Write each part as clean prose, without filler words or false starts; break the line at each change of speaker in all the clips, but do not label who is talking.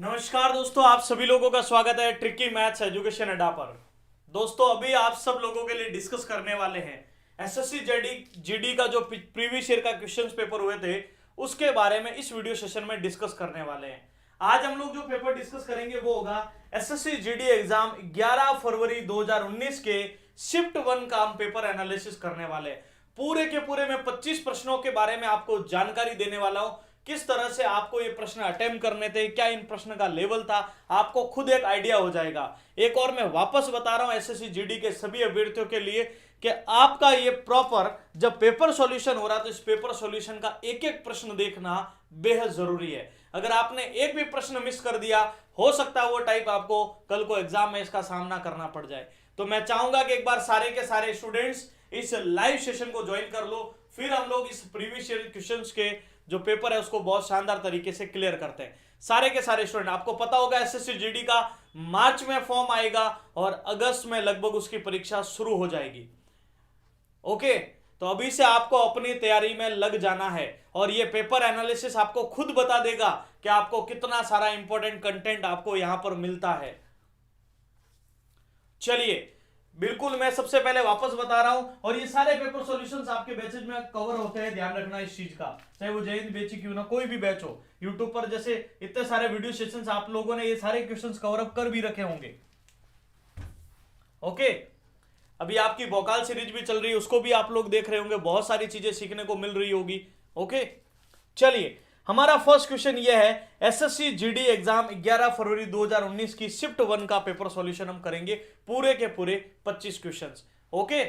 नमस्कार दोस्तों, आप सभी लोगों का स्वागत है ट्रिकी मैथ्स एजुकेशन अड्डा पर। दोस्तों अभी आप सब लोगों के लिए डिस्कस करने वाले हैं एसएससी जीडी का जो प्रीवियस ईयर का क्वेश्चंस पेपर हुए थे उसके बारे में इस वीडियो सेशन में डिस्कस करने वाले हैं। आज हम लोग जो पेपर डिस्कस करेंगे वो होगा एसएससी जीडी एग्जाम 11 फरवरी 2019 के शिफ्ट 1 का हम पेपर एनालिसिस करने वाले हैं। पूरे के पूरे मैं 25 प्रश्नों के बारे में आपको जानकारी देने वाला हूं, किस तरह से आपको ये प्रश्न अटेम्प्ट करने थे, क्या इन प्रश्न का लेवल था, आपको खुद एक आइडिया हो जाएगा। एक और मैं वापस बता रहा हूं एसएससी जीडी के सभी अभ्यर्थियों के लिए कि आपका ये प्रॉपर जब पेपर सॉल्यूशन हो रहा है तो इस पेपर सॉल्यूशन का एक एक प्रश्न देखना बेहद जरूरी है। अगर आपने एक भी प्रश्न मिस कर दिया, हो सकता है वो टाइप आपको कल को एग्जाम में इसका सामना करना पड़ जाए। तो मैं चाहूंगा कि एक बार सारे के सारे स्टूडेंट्स इस लाइव सेशन को ज्वाइन कर लो, फिर हम लोग इस प्रीवियस ईयर क्वेश्चंस के जो पेपर है उसको बहुत शानदार तरीके से क्लियर करते हैं। सारे के सारे स्टूडेंट, आपको पता होगा एसएससी जीडी का मार्च में फॉर्म आएगा और अगस्त में लगभग उसकी परीक्षा शुरू हो जाएगी। ओके, तो अभी से आपको अपनी तैयारी में लग जाना है और ये पेपर एनालिसिस आपको खुद बता देगा कि आपको कितना सारा इंपॉर्टेंट कंटेंट आपको यहां पर मिलता है। चलिए, बिल्कुल मैं सबसे पहले वापस बता रहा हूं और ये सारे पेपर सॉल्यूशंस आपके बैचेज में कवर होते हैं, ध्यान रखना इस चीज का। चाहे वो जय हिंद बैच क्यों ना, कोई भी बैच हो, यूट्यूब पर जैसे इतने सारे वीडियो सेशंस आप लोगों ने ये सारे क्वेश्चंस कवर अप कर भी रखे होंगे। ओके, अभी आपकी वोकाल सीरीज भी चल रही है, उसको भी आप लोग देख रहे होंगे, बहुत सारी चीजें सीखने को मिल रही होगी। ओके, चलिए हमारा फर्स्ट क्वेश्चन यह है एसएससी जीडी एग्जाम 11 फरवरी 2019 की शिफ्ट 1 का पेपर सॉल्यूशन हम करेंगे, पूरे के पूरे 25 क्वेश्चंस। ओके,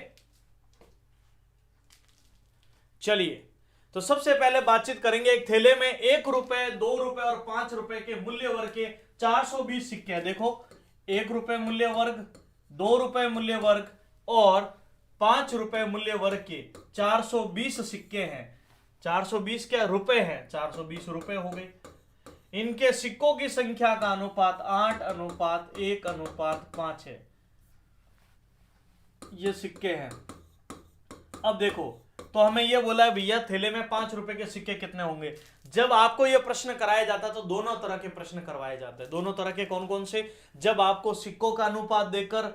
चलिए तो सबसे पहले बातचीत करेंगे। एक थैले में 1 रुपए, 2 रुपए और 5 रुपए के मूल्य वर्ग के 420 सिक्के हैं। देखो, 1 रुपए मूल्य वर्ग, 2 रुपए मूल्य वर्ग और 5 रुपए मूल्य वर्ग के 420 सिक्के हैं। 420 क्या रुपए हैं, 420 रुपए हो गए। इनके सिक्कों की संख्या का अनुपात 8:1:5 है। ये सिक्के हैं। अब देखो, तो हमें ये बोला है भैया थैले में 5 रुपए के सिक्के कितने होंगे। जब आपको ये प्रश्न कराया जाता है तो दोनों तरह के प्रश्न करवाए जाते हैं। दोनों तरह के कौन कौन से? जब आपको सिक्कों का अनुपात देकर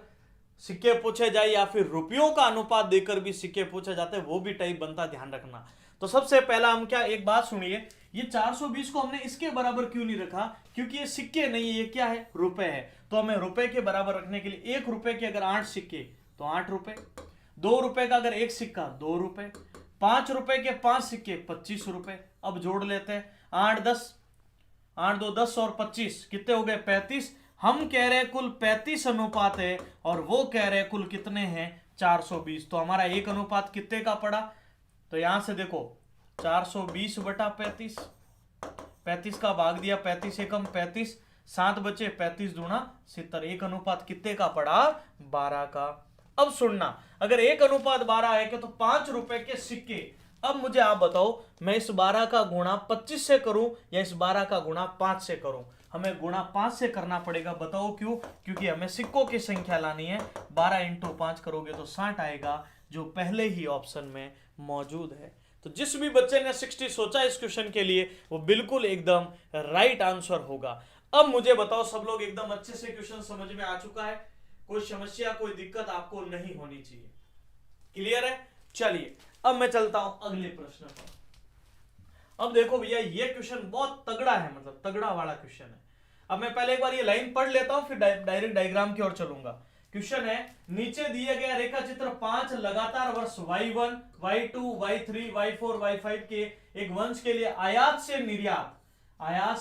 सिक्के पूछे जाए या फिर रुपयों का अनुपात देकर भी सिक्के पूछे जाते हैं, वो भी टाइप बनता, ध्यान रखना। तो सबसे पहला हम क्या, एक बात सुनिए, ये 420 को हमने इसके बराबर क्यों नहीं रखा? क्योंकि ये सिक्के नहीं है, ये क्या है, रुपए है। तो हमें रुपए के बराबर रखने के लिए 1 रुपए के अगर 8 सिक्के तो 8 रुपए, 2 रुपए का अगर 1 सिक्का 2 रुपए, 5 रुपए के 5 सिक्के 25 रुपए। अब जोड़ लेते हैं, 8 2 10 और 25 कितने हो गए, 35। हम कह रहे हैं कुल 35 अनुपात है और वो कह रहे हैं कुल कितने हैं, 420। तो हमारा एक अनुपात कितने का पड़ा? तो यहां से देखो 420/35, 35 का भाग दिया, 35 एकम 35, 7 बचे, 35 दूना 70। एक अनुपात कितने का पड़ा, 12 का। अब सुनना, अगर एक अनुपात 12 है कि तो 5 रुपए के सिक्के, अब मुझे आप बताओ मैं इस 12 का गुणा 25 से करूं या इस 12 का गुणा 5 से करूं? हमें गुणा 5 से करना पड़ेगा। बताओ क्यों? क्योंकि हमें सिक्कों की संख्या लानी है। 12 × 5 करोगे तो 60 आएगा, जो पहले ही ऑप्शन में मौजूद है। तो जिस भी बच्चे ने 60 सोचा इस क्वेश्चन के लिए वो बिल्कुल एकदम राइट आंसर होगा। अब मुझे बताओ, सब लोग एकदम अच्छे से क्वेश्चन समझ में आ चुका है? कोई समस्या, कोई दिक्कत आपको नहीं होनी चाहिए। क्लियर है? चलिए अब मैं चलता हूं अगले प्रश्न पर। अब देखो भैया, ये क्वेश्चन बहुत तगड़ा है, मतलब तगड़ा वाला क्वेश्चन है। अब मैं पहले एक बार ये लाइन पढ़ लेता हूं, फिर डायरेक्ट डायग्राम की ओर चलूंगा। क्वेश्चन है, नीचे दिए गया रेखा चित्र 5 लगातार वर्ष y1, y2, y3, y4, y5 के एक वंश के लिए आयात से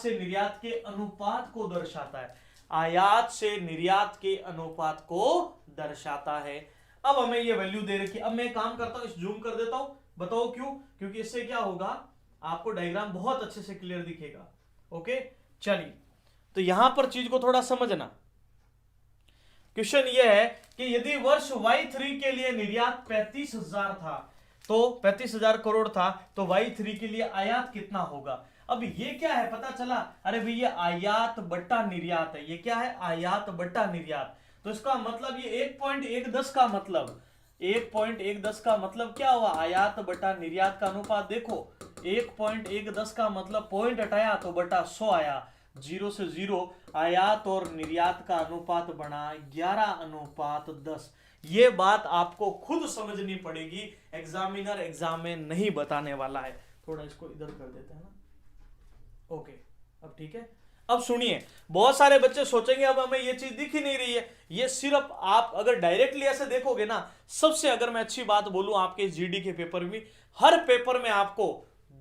निर्यात के अनुपात को दर्शाता है। आयात से निर्यात के अनुपात को दर्शाता है। अब हमें ये वैल्यू दे रखी है। अब मैं काम करता हूं, इस जूम कर देता हूं। बताओ क्यों? क्योंकि इससे क्या होगा, आपको डायग्राम बहुत अच्छे से क्लियर दिखेगा। ओके, चलिए तो यहां पर चीज को थोड़ा समझना। क्वेश्चन यह है कि यदि वर्ष y3 के लिए निर्यात 35,000 था, तो 35,000 करोड़ था, तो y3 के लिए आयात कितना होगा? अब ये क्या है पता चला? अरे भैया आयात बट्टा निर्यात है। ये क्या है? आयात बट्टा निर्यात। तो इसका मतलब ये 1.110 का मतलब 1.110 का मतलब क्या हुआ? आयात बटा निर्यात का अनुपात। देखो 1.110 का मतलब पॉइंट हटाया तो बटा 100 आया। 0 से 0, आयात और निर्यात का अनुपात बना 11:10। ये बात आपको खुद समझनी पड़ेगी, एग्जामिनर एग्जाम में नहीं बताने वाला है। थोड़ा इसको इधर कर देते हैं ना, ओके, अब ठीक है। अब सुनिए, बहुत सारे बच्चे सोचेंगे अब हमें ये चीज दिख ही नहीं रही है। ये सिर्फ आप अगर डायरेक्टली ऐसे देखोगे ना, सबसे अगर मैं अच्छी बात बोलूं आपके जीडी के पेपर में, हर पेपर में आपको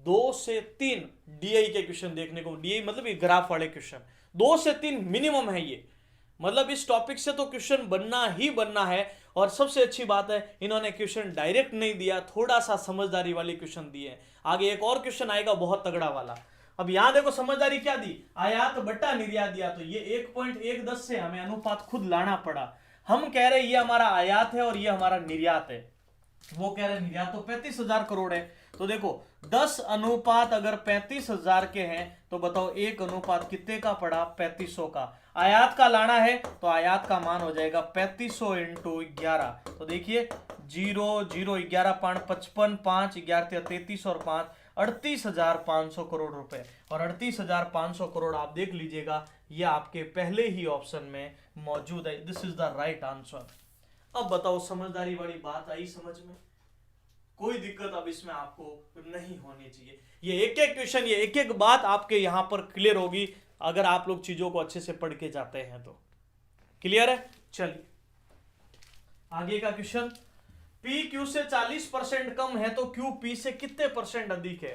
2 से 3 डीआई के क्वेश्चन देखने को, डीआई मतलब ये ग्राफ वाले क्वेश्चन 2 से 3 मिनिमम है ये। मतलब इस टॉपिक से तो क्वेश्चन बनना ही बनना है। और सबसे अच्छी बात है, इन्होंने क्वेश्चन डायरेक्ट नहीं दिया, थोड़ा सा समझदारी वाले क्वेश्चन दिए। आगे एक और क्वेश्चन आएगा बहुत तगड़ा वाला। अब यहां देखो समझदारी क्या दी, आयात बट्टा निर्यात दिया, तो ये 1.110 से हमें अनुपात खुद लाना पड़ा। हम कह रहे ये हमारा आयात है और ये हमारा निर्यात है, वो कह रहे निर्यात तो 35,000 करोड़ है। तो देखो 10 अनुपात अगर 35,000 के हैं तो बताओ एक अनुपात कितने का पड़ा, 3500 का। आयात का लाना है तो आयात का मान हो जाएगा 3500 इंटू 11। तो देखिए 0 0 11 5 55 5 11 33 और 5 38,500 करोड़ रुपए। और 38,500 करोड़ आप देख लीजिएगा, ये आपके पहले ही ऑप्शन में मौजूद है। This is the right answer. अब बताओ समझदारी वाली बात आई समझ में, कोई दिक्कत अब इसमें आपको नहीं होनी चाहिए। ये एक एक क्वेश्चन, ये एक एक बात आपके यहां पर क्लियर होगी अगर आप लोग चीजों को अच्छे से पढ़ के जाते हैं तो। क्लियर है? चलिए आगे का क्वेश्चन, पी क्यू से 40% कम है तो क्यू पी से कितने परसेंट अधिक है।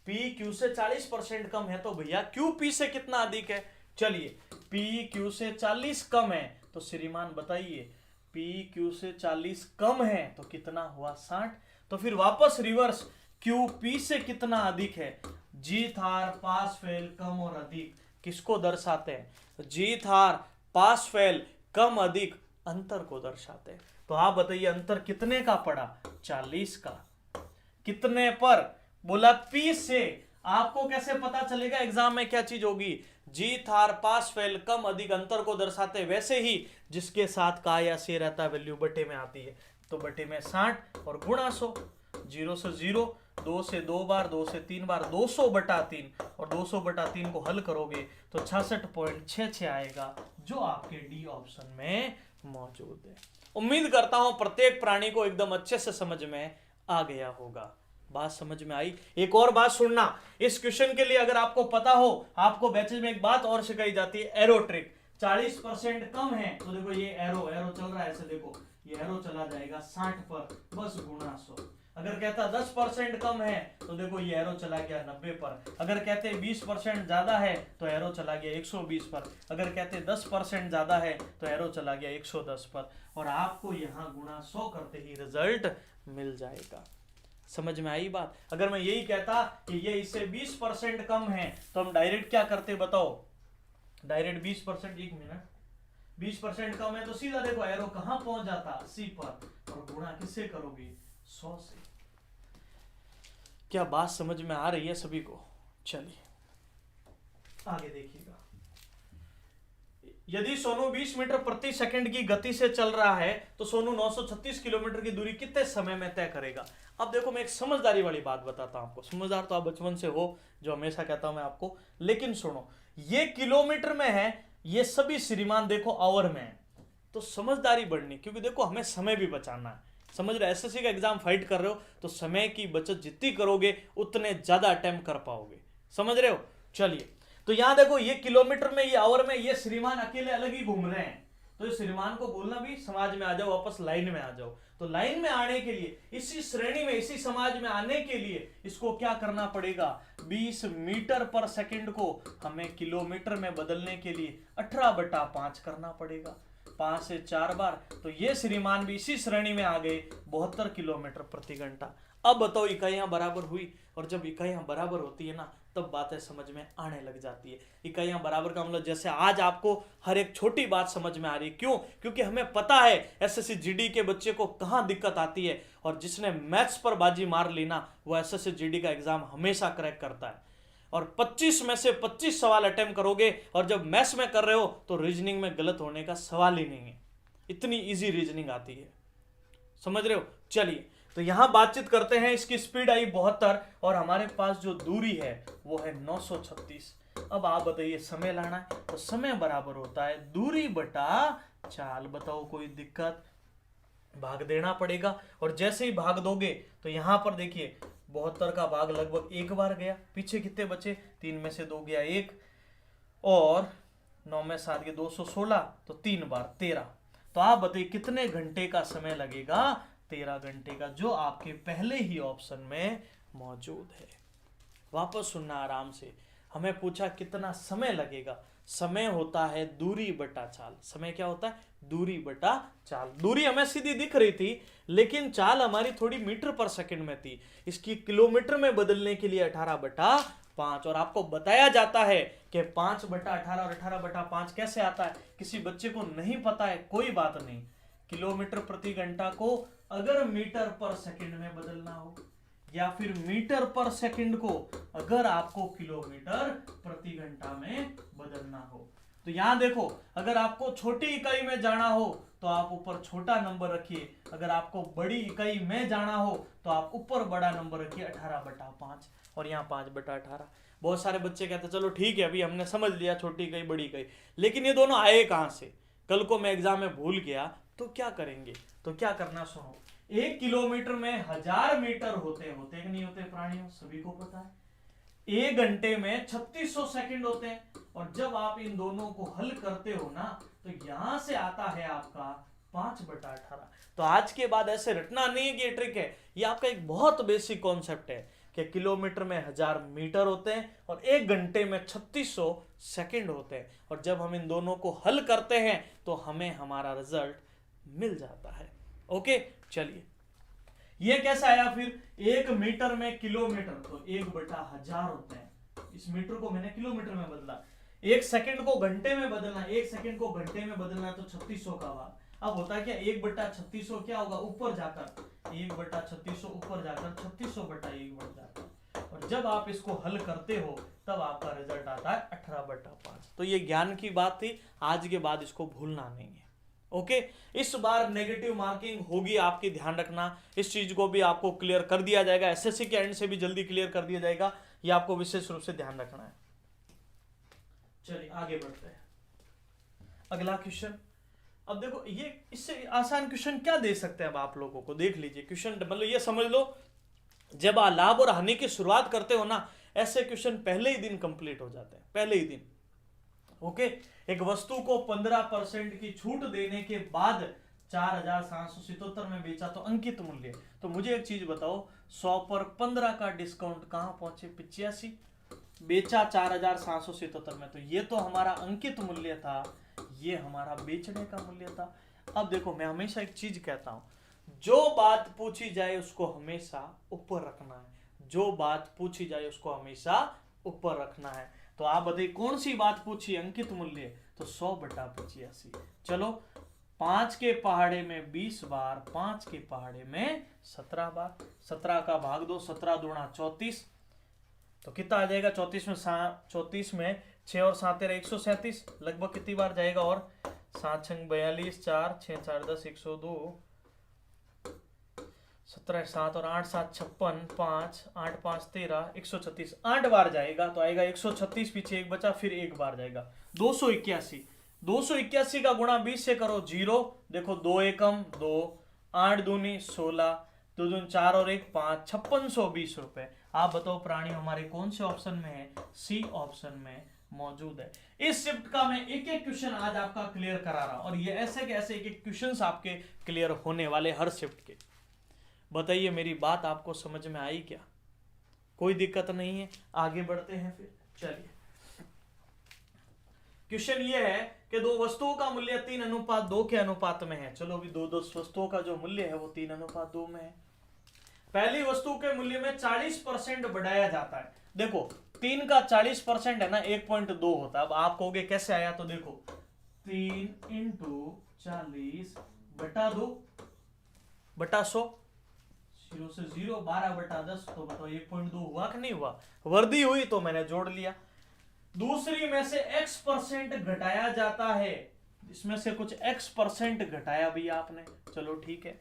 पी क्यू से 40% कम है तो भैया क्यू पी से कितना अधिक है। चलिए पी क्यू से 40 कम है तो श्रीमान बताइए, पी क्यू से 40 कम है तो कितना हुआ 60। तो फिर वापस रिवर्स, क्यू पी से कितना अधिक है, जीत हार पास फेल कम और अधिक किसको दर्शाते हैं, जीत हार पास फेल कम अधिक अंतर को दर्शाते हैं। तो आप बताइए अंतर कितने का पड़ा, 40 का। कितने पर बोला, पी से। आपको कैसे पता चलेगा एग्जाम में क्या चीज होगी, जीत हार पास फेल कम अधिक अंतर को दर्शाते। वैसे ही जिसके साथ का या से रहता है वैल्यू बटे में आती है, तो बटे में 60 और गुणा 100। 0 से 0, 2 से 2 बार, 2 से 3 बार, 200 बटा 3, और 200 बटा 3 को हल करोगे तो 66.66 आएगा, जो आपके डी ऑप्शन में मौजूद है। उम्मीद करता हूं प्रत्येक प्राणी को एकदम अच्छे से समझ में आ गया होगा। बात समझ में आई? एक और बात सुनना, इस क्वेश्चन के लिए अगर आपको पता हो, आपको बैचेज में एक बात और सिखाई जाती है, एरो ट्रिक। 40% कम है तो देखो ये एरो चल रहा है, ऐसे देखो ये एरो चला जाएगा 60 पर, बस गुणा 100। अगर कहता 10% कम है तो देखो ये एरो चला गया 90 पर। अगर कहते 20% ज्यादा है तो एरो चला गया 120 पर। अगर कहते 10% ज्यादा है तो एरो चला गया 110 पर। और आपको यहाँ गुणा 100 करते ही रिजल्ट मिल जाएगा। समझ में आई बात? अगर मैं यही कहता कि ये इससे 20% कम है तो हम डायरेक्ट क्या करते बताओ, डायरेक्ट 20%, 1 मिनट, 20% कम है तो सीधा देखो एरो कहां पहुंच जाता, 80 पर, और गुणा किससे करोगे, 100 से। क्या बात समझ में आ रही है सभी को? चलिए आगे देखिएगा, यदि सोनू 20 मीटर प्रति सेकंड की गति से चल रहा है तो सोनू 936 किलोमीटर की दूरी कितने समय में तय करेगा। अब देखो मैं एक समझदारी वाली बात बताता हूं आपको, समझदार तो आप बचपन से हो, जो हमेशा कहता हूं मैं आपको, लेकिन सुनो, ये किलोमीटर में है, ये सभी श्रीमान देखो आवर में है, तो समझदारी बढ़नी, क्योंकि देखो हमें समय भी बचाना है। समझ रहे, एसएससी का एग्जाम फाइट कर रहे हो तो समय की बचत जितनी करोगे उतने ज्यादा अटेम्प्ट कर पाओगे। समझ रहे हो? चलिए तो यहां देखो ये किलोमीटर में, ये आवर में, ये श्रीमान अकेले अलग ही घूम रहे हैं, तो इस श्रीमान को बोलना भी समाज में आ जाओ, वापस लाइन में आ जाओ। तो लाइन में आने के लिए, इसी श्रेणी में, इसी समाज में आने के लिए इसको क्या करना पड़ेगा, 20 मीटर पर सेकंड को हमें किलोमीटर में बदलने के लिए 18/5 करना पड़ेगा, 5 से 4 बार। तो ये श्रीमान भी इसी श्रेणी में आ गए, 72 किलोमीटर प्रति घंटा। अब बताओ इकाइयां बराबर हुई, और जब इकाइयां बराबर होती है ना तब बातें समझ में आने लग जाती है। इकाइयां बराबर का मतलब जैसे आज आपको हर एक छोटी बात समझ में आ रही है, क्यों? क्योंकि हमें पता है एसएससी जीडी के बच्चे को कहां दिक्कत आती है, और जिसने मैथ्स पर बाजी मार ली ना वो एसएससी जीडी का एग्जाम हमेशा क्रैक करता है। और 25 में से 25 सवाल अटेम्प्ट करोगे, और जब मैथ्स में कर रहे हो तो रीजनिंग में गलत होने का सवाल ही नहीं है, इतनी ईजी रीजनिंग आती है। समझ रहे हो? चलिए तो यहां बातचीत करते हैं, इसकी स्पीड आई 72 और हमारे पास जो दूरी है वो है 936। अब आप बताइए समय लाना है तो समय बराबर होता है दूरी बटा चाल। बताओ कोई दिक्कत? भाग देना पड़ेगा और जैसे ही भाग दोगे तो यहां पर देखिए 72 का भाग लगभग एक बार गया, पीछे कितने बचे? 3 में से 2 गया 1 और 9 में 7 गए 216, तो 3 बार 13। तो आप बताइए कितने घंटे का समय लगेगा? 13 घंटे का, जो आपके पहले ही ऑप्शन में मौजूद है। वापस सुनना आराम से। हमें पूछा कितना समय लगेगा, समय होता है दूरी बटा चाल। समय क्या होता है? दूरी बटा चाल। दूरी हमें सीधी दिख रही थी लेकिन चाल हमारी थोड़ी मीटर पर सेकंड में थी, इसकी किलोमीटर में बदलने के लिए 18/5। और आपको बताया जाता है कि 5/18 और 18/5 कैसे आता है। किसी बच्चे को नहीं पता है, कोई बात नहीं। किलोमीटर प्रति घंटा को अगर मीटर पर सेकंड में बदलना हो या फिर मीटर पर सेकंड को अगर आपको किलोमीटर प्रति घंटा में बदलना हो, तो यहां देखो अगर आपको छोटी इकाई में जाना हो तो आप ऊपर छोटा नंबर रखिए, अगर आपको बड़ी इकाई में जाना हो तो आप ऊपर बड़ा नंबर रखिए 18/5 और यहाँ 5/18। बहुत सारे बच्चे कहते चलो ठीक है अभी हमने समझ लिया छोटी इकाई बड़ी इकाई, लेकिन ये दोनों आए कहां से? कल को मैं एग्जाम में भूल गया तो क्या करेंगे? तो क्या करना, सुनो। 1 किलोमीटर में 1000 मीटर होते होते कि नहीं होते प्राणियों, सभी को पता है। 1 घंटे में 3600 सेकंड होते हैं और जब आप इन दोनों को हल करते हो ना तो यहां से आता है आपका 5/18। तो आज के बाद ऐसे रटना नहीं है कि ये ट्रिक है, ये आपका एक बहुत बेसिक कॉन्सेप्ट है कि किलोमीटर में 1000 मीटर होते हैं और 1 घंटे में 3600 सेकंड होते हैं और जब हम इन दोनों को हल करते हैं तो हमें हमारा रिजल्ट मिल जाता है। ओके, चलिए ये कैसा आया फिर? 1 मीटर में किलोमीटर तो 1/1000 होते हैं। इस मीटर को मैंने किलोमीटर में बदला। 1 सेकंड को घंटे में बदलना, 1 सेकंड को घंटे में बदलना तो 3600 का भाग। अब होता क्या 1/3600 क्या होगा? ऊपर जाकर 1/3600 ऊपर जाकर 3600/1 बढ़ जाता है और जब आप इसको हल करते हो तब आपका रिजल्ट आता है 18/5। तो ये ज्ञान की बात थी, आज के बाद इसको भूलना नहीं है। ओके, इस बार नेगेटिव मार्किंग होगी आपकी, ध्यान रखना। इस चीज को भी आपको क्लियर कर दिया जाएगा, एसएससी के एंड से भी जल्दी क्लियर कर दिया जाएगा, ये आपको विशेष रूप से ध्यान रखना है। चलिए आगे बढ़ते हैं, अगला क्वेश्चन। अब देखो ये इससे आसान क्वेश्चन क्या दे सकते हैं अब आप लोगों को, देख लीजिए क्वेश्चन। मतलब ये समझ लो जब आप लाभ और हानि की शुरुआत करते हो ना, ऐसे क्वेश्चन पहले ही दिन कंप्लीट हो जाते हैं, पहले ही दिन। ओके, एक वस्तु को 15% की छूट देने के बाद 4777 में बेचा तो अंकित मूल्य। तो मुझे एक चीज बताओ, 100 पर 15 का डिस्काउंट कहां पहुंचे? 85। बेचा 4777 में, तो ये तो हमारा अंकित मूल्य था, ये हमारा बेचने का मूल्य था। अब देखो मैं हमेशा एक चीज कहता हूं, जो बात पूछी जाए उसको हमेशा ऊपर रखना है, जो बात पूछी जाए उसको हमेशा ऊपर रखना है। तो आप बताइए कौन सी बात पूछी? अंकित मूल्य, तो 100/85। चलो 5 के पहाड़े में 20 बार, 5 के पहाड़े में 17 बार, 17 का भाग दो, 17 दूना 34, तो कितना आ जाएगा? 34 में 6 और 7 13 137, लगभग कितनी बार जाएगा? और 7 6 42, 4 6 4 10 102, 17 7 और 8 7 56, 5 8 5 13 136, 8 बार जाएगा तो आएगा 136, पीछे एक बचा, फिर एक बार जाएगा 281। 281 का गुणा 20 से करो 0, देखो 2 एकम 2, 8 दूनी 16, 2 दूनी 4 और 1 5, 5620 रुपए। आप बताओ प्राणी हमारे कौन से ऑप्शन में है? सी ऑप्शन में मौजूद है। इस शिफ्ट का मैं एक एक क्वेश्चन आज आपका क्लियर करा रहा हूं और ये ऐसे के ऐसे एक एक क्वेश्चन आपके क्लियर होने वाले हर शिफ्ट के। बताइए मेरी बात आपको समझ में आई क्या? कोई दिक्कत नहीं है, आगे बढ़ते हैं फिर। चलिए क्वेश्चन ये है कि दो वस्तुओं का मूल्य 3:2 के अनुपात में है। चलो अभी दो वस्तुओं का जो मूल्य है वो 3:2 में है। पहली वस्तु के मूल्य में 40% बढ़ाया जाता है। देखो 3 का 40% है ना, 1.2 होता है। अब आप कहोगे कैसे आया, तो देखो 3 × 40/2 बटा 100, 0 से 0, 12/10, तो बताओ 1.2 हुआ कि नहीं हुआ? वर्दी हुई तो मैंने जोड़ लिया। दूसरी में से x% घटाया जाता है, इसमें से कुछ x% घटाया भी आपने, चलो ठीक है,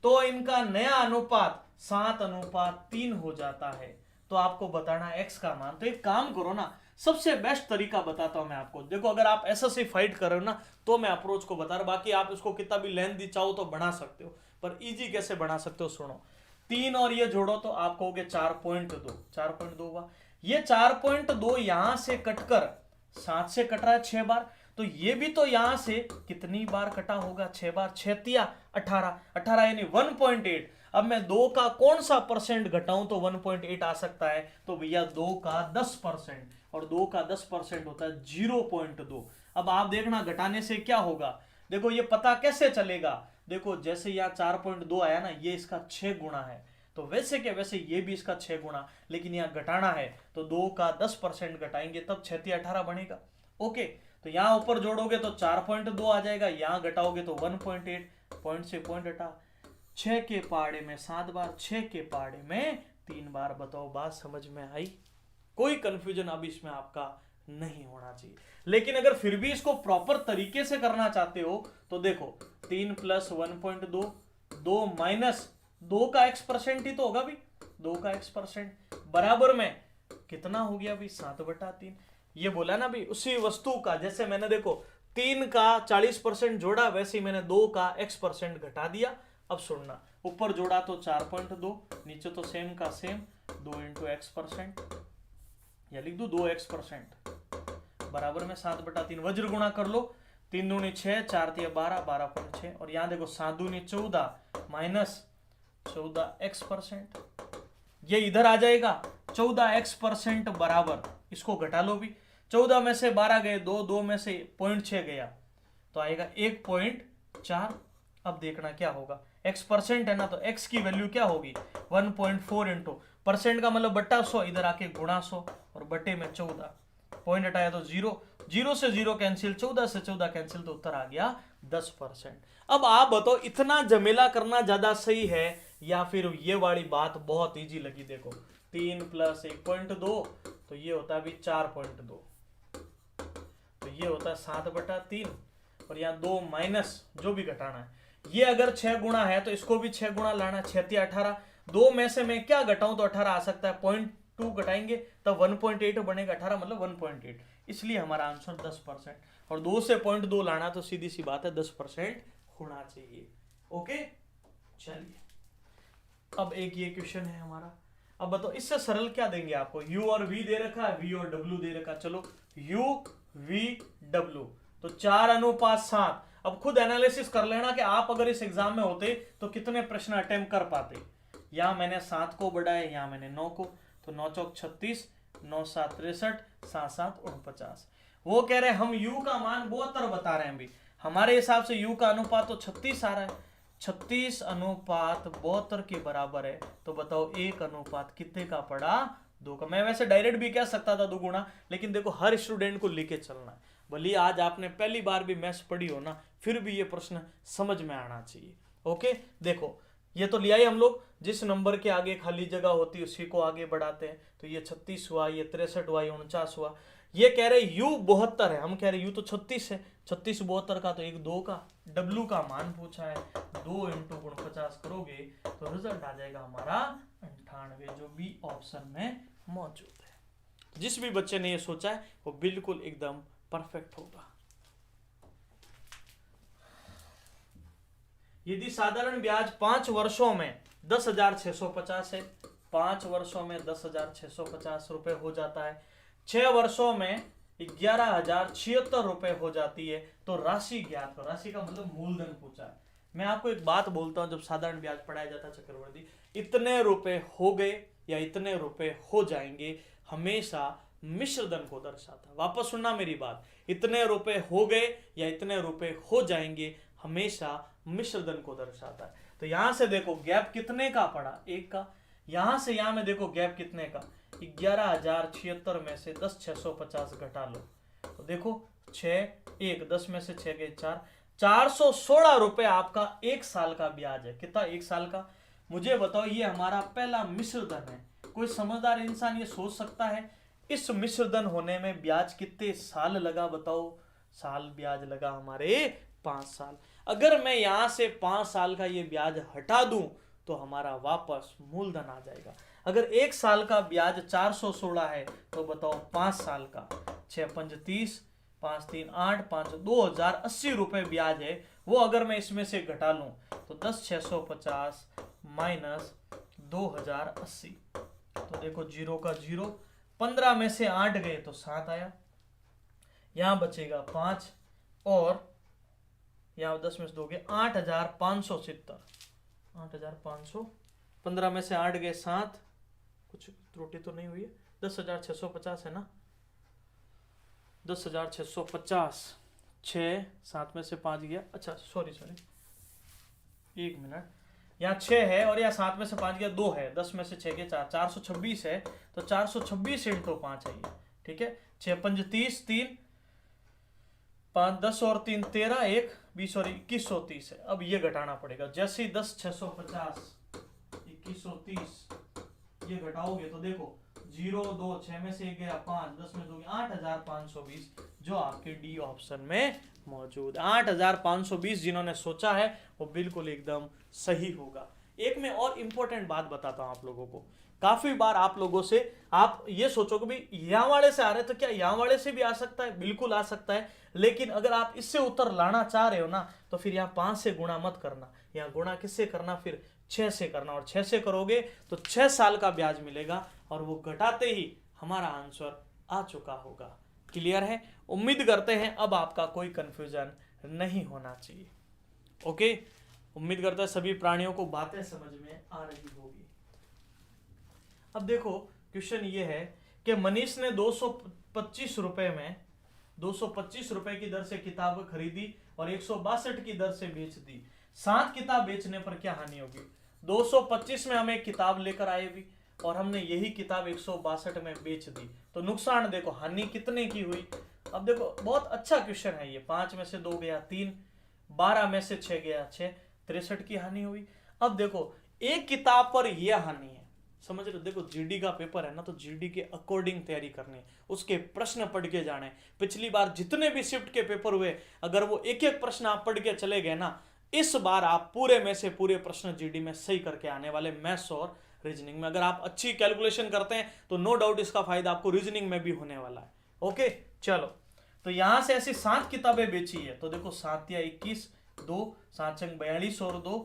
तो इनका नया अनुपात 7:3 हो जाता है। तो आपको बताना x का मान। तो एक काम करो ना, सबसे बेस्ट तरीका बताता हूं मैं आपको। देखो अगर आप एसएससी फाइट कर रहे हो ना तो मैं अप्रोच को बता रहा हूं, बाकी आप इसको कितना भी लेंथी चाहो तो बना सकते हो, पर इजी कैसे बना सकते हो सुनो। 3 और ये जोड़ो तो आप कहोगे 4.2, 4.2 हुआ। ये 4.2 यहां से कटकर 7 से कट रहा है 6 बार, तो ये भी तो यहां से कितनी बार कटा होगा, 6 बार, 6 तिया 18, 18 यानी 1.8। अब मैं 2 का कौन सा परसेंट घटाऊं तो 1.8 आ सकता है, तो भैया 2 का 10%, और 2 का 10% होता है 0.2। अब आप देखना घटाने से क्या होगा, देखो ये पता कैसे चलेगा, देखो जैसे यहाँ 4.2 आया ना, ये इसका 6 गुना है, तो वैसे क्या वैसे ये भी इसका 6 गुना, लेकिन यहाँ घटाना है तो 2 का 10% घटाएंगे तब 6 तिया 18 बनेगा। ओके, तो यहाँ ऊपर जोड़ोगे तो 4.2 आ जाएगा, यहाँ घटाओगे तो 1.8, पॉइंट से पॉइंट हटा, 6 के पहाड़े में 7 बार, 6 के पहाड़े में 3 बार। बताओ बात समझ में आई? कोई कंफ्यूजन अब इसमें आपका नहीं होना चाहिए। लेकिन अगर फिर भी इसको प्रॉपर तरीके से करना चाहते हो तो देखो 3 प्लस 1.2, 2 माइनस 2 का x% ही तो होगा भी, 2 का x% बराबर में कितना हो गया भी 7/3। ये बोला ना भी उसी वस्तु का, जैसे मैंने देखो 3 का 40% जोड़ा, वैसे ही मैंने 2 का x% घटा दिया। अब सुनना, ऊपर जोड़ा तो 4.2, नीचे तो सेम का सेम 2 इंटू x%, या लिख दू 2x% बराबर में 7/3। वज्र गुणा कर लो, 3 दूनी 6, 4 तिया 12, 12.6, और यहां देखो 7 दूनी 14 माइनस 14x%, ये इधर आ जाएगा 14x% बराबर, इसको घटा लो भी, 14 में से 12 गए 2, 2 में से 0.6 गया तो आएगा 1.4। अब देखना क्या होगा, x% है ना, तो x की वैल्यू क्या होगी 1.4 इंटू परसेंट का मतलब बट्टा 100, इधर आके गुणा 100 और बट्टे में 14, पॉइंट हटाया तो 0, 0 से 0 कैंसिल, 14 से 14 कैंसिल, तो उत्तर आ गया 10%। अब आप बताओ इतना झमेला करना ज्यादा सही है या फिर ये वाली बात बहुत इजी लगी? देखो 3 प्लस 1.2 तो ये होता है अभी 4.2, तो ये होता है 7/3, और यहाँ 2 माइनस जो भी घटाना है, ये अगर 6 गुणा है तो इसको भी 6 गुणा लाना, 6 तिया 18, 2 में से मैं क्या घटाऊं तो 18 आ सकता है, 0.2 घटाएंगे तब 1.8 बनेगा, 18 मतलब 1.8, इसलिए हमारा आंसर 10%। और 2 से 0.2 लाना तो सीधी सी बात है 10% होना चाहिए। ओके चलिए, अब एक ये क्वेश्चन है हमारा। अब बताओ इससे सरल क्या देंगे आपको, u और v दे रखा है, v और w दे रखा है, चलो u v w तो 4:7। अब खुद एनालिसिस कर लेना कि आप अगर इस एग्जाम में होते तो कितने प्रश्न अटेम्प्ट कर पाते। यहां मैंने 7 को बढ़ाया, यहां मैंने 9 को, तो 9 चौक 36, 9 7 63, 7 7 49। वो कह रहे हैं हम u का मान 72 बता रहे हैं भी, हमारे हिसाब से u का अनुपात तो 36 आ रहा है, 36:72 के बराबर है, तो बताओ 1 अनुपात कितने का पड़ा, 2 का। मैं वैसे डायरेक्ट भी कह सकता था 2 गुना, लेकिन देखो हर स्टूडेंट को लेके चलना है, भले आज आपने पहली बार भी मैथ्स पढ़ी हो ना, फिर भी ये प्रश्न समझ में आना चाहिए। ओके देखो ये तो लिया ही हम लोग, जिस नंबर के आगे खाली जगह होती है उसी को आगे बढ़ाते हैं, तो ये 36 हुआ, ये 63 हुआ, ये 49 हुआ। ये कह रहे u 72 है, हम कह रहे u तो 36 है, 36 72 का तो 1 2 का, w का मान पूछा है, 2 इंटू 50 करोगे तो रिजल्ट आ जाएगा हमारा 98, जो बी ऑप्शन में मौजूद है। जिस भी बच्चे ने ये सोचा है वो बिल्कुल एकदम परफेक्ट होगा। यदि साधारण ब्याज 5 वर्षों में 10,650 है, 5 वर्षों में 10,650 रुपए हो जाता है, 6 वर्षों में 11,076 रुपए हो जाती है, तो राशि ज्ञात करो। राशि का मतलब मूलधन पूछा है। मैं आपको एक बात बोलता हूं, जब साधारण ब्याज पढ़ाया जाता है चक्रवर्ती, इतने रुपए हो गए या इतने रुपए हो जाएंगे हमेशा मिश्र धन को दर्शाता है। वापस सुनना मेरी बात, इतने रुपए हो गए या इतने रुपए हो जाएंगे हमेशा मिश्र धन को दर्शाता है। तो यहां से देखो गैप कितने का पड़ा, 1 का, यहां से यहां में देखो गैप कितने का, 11,076 में से 10,650 घटा लो, तो देखो 6 1 10 में से 6 गए 4, 416 रुपए आपका 1 साल का ब्याज है। कितना 1 साल का? मुझे बताओ, ये हमारा पहला मिश्र धन है। कोई समझदार इंसान ये सोच सकता है इस मिश्र धन होने में ब्याज कितने साल लगा? बताओ, साल ब्याज लगा हमारे 5 साल। अगर मैं यहां से 5 साल का ये ब्याज हटा दूं तो हमारा वापस मूलधन आ जाएगा। अगर 1 साल का ब्याज 416 है तो बताओ 5 साल का 6 5 30, 5 3 8, 5 2080 रुपए ब्याज है। वो अगर मैं इसमें से घटा लूं तो 10 650 माइनस 2080, तो देखो 0 का 0, 15 में से 8 गए तो 7 आया, यहां बचेगा 5 और यहां 10 में से दोगे 8570, 8500, 15 में से 8 गए 7, कुछ त्रुटि तो नहीं हुई है, 10,650 है ना, 10,650, 6 7 में से 5 गया, अच्छा सॉरी 1 मिनट, यहाँ 6 है और यहाँ 7 में से 5 गया 2 है, 10 में से 6 के 4, 426 है, तो 426 इंटू 5 है ये, ठीक है। 6 5 30, 3 5 10 और 3 13, 1 20 और 2130 है। अब ये घटाना पड़ेगा, जैसे ही 10 650 2130 ये घटाओगे तो देखो 0 2 6 में से 1 गया 5, 10 में 2 8520, जो आपके डी ऑप्शन में मौजूद 8520 जिन्होंने सोचा है वो बिल्कुल एकदम सही होगा। एक मैं और इंपॉर्टेंट बात बताता हूं आप लोगों को, काफी बार आप लोगों से आप ये सोचोगे भी यहां वाले से आ रहे तो क्या यहां वाले से भी आ सकता है, बिल्कुल आ सकता है, लेकिन अगर आप इससे उत्तर लाना चाह रहे हो ना तो फिर यहाँ 5 से गुणा मत करना, यहाँ गुणा किससे करना, फिर 6 से करना, और 6 से करोगे तो 6 साल का ब्याज मिलेगा और वो घटाते ही हमारा आंसर आ चुका होगा। क्लियर है? उम्मीद करते हैं अब आपका कोई कंफ्यूजन नहीं होना चाहिए। ओके, उम्मीद करता है सभी प्राणियों को बातें समझ में आ रही होगी। अब देखो क्वेश्चन ये है कि मनीष ने 225 रुपए में 225 रुपए की दर से किताब खरीदी और 162 की दर से बेच दी। 7 किताब बेचने पर क्या हानि होगी? 225 में हम एक किताब लेकर आए भी और हमने यही किताब 162 में बेच दी, तो नुकसान देखो, हानि कितने की हुई। अब देखो बहुत अच्छा क्वेश्चन है ये, 5 में से 2 गया 3, 12 में से 6 गया 6, 63 की हानि हुई। अब देखो एक किताब पर यह हानि है, समझ रहे हो? देखो जीडी का पेपर है ना, तो जीडी के अकॉर्डिंग तैयारी करनी है, उसके प्रश्न पढ़ के जाने। पिछली बार जितने भी शिफ्ट के पेपर हुए, अगर वो एक एक प्रश्न आप पढ़ के चले गए ना, इस बार आप पूरे में से पूरे प्रश्न जीडी में सही करके आने वाले, मैथ्स और रीजनिंग में। अगर आप अच्छी कैलकुलेशन करते हैं तो नो डाउट इसका फायदा आपको रीजनिंग में भी होने वाला है। ओके चलो, तो यहां से ऐसी 7 किताबें बेची है, तो देखो 7 या 21, 2 7 छंग 42 और 2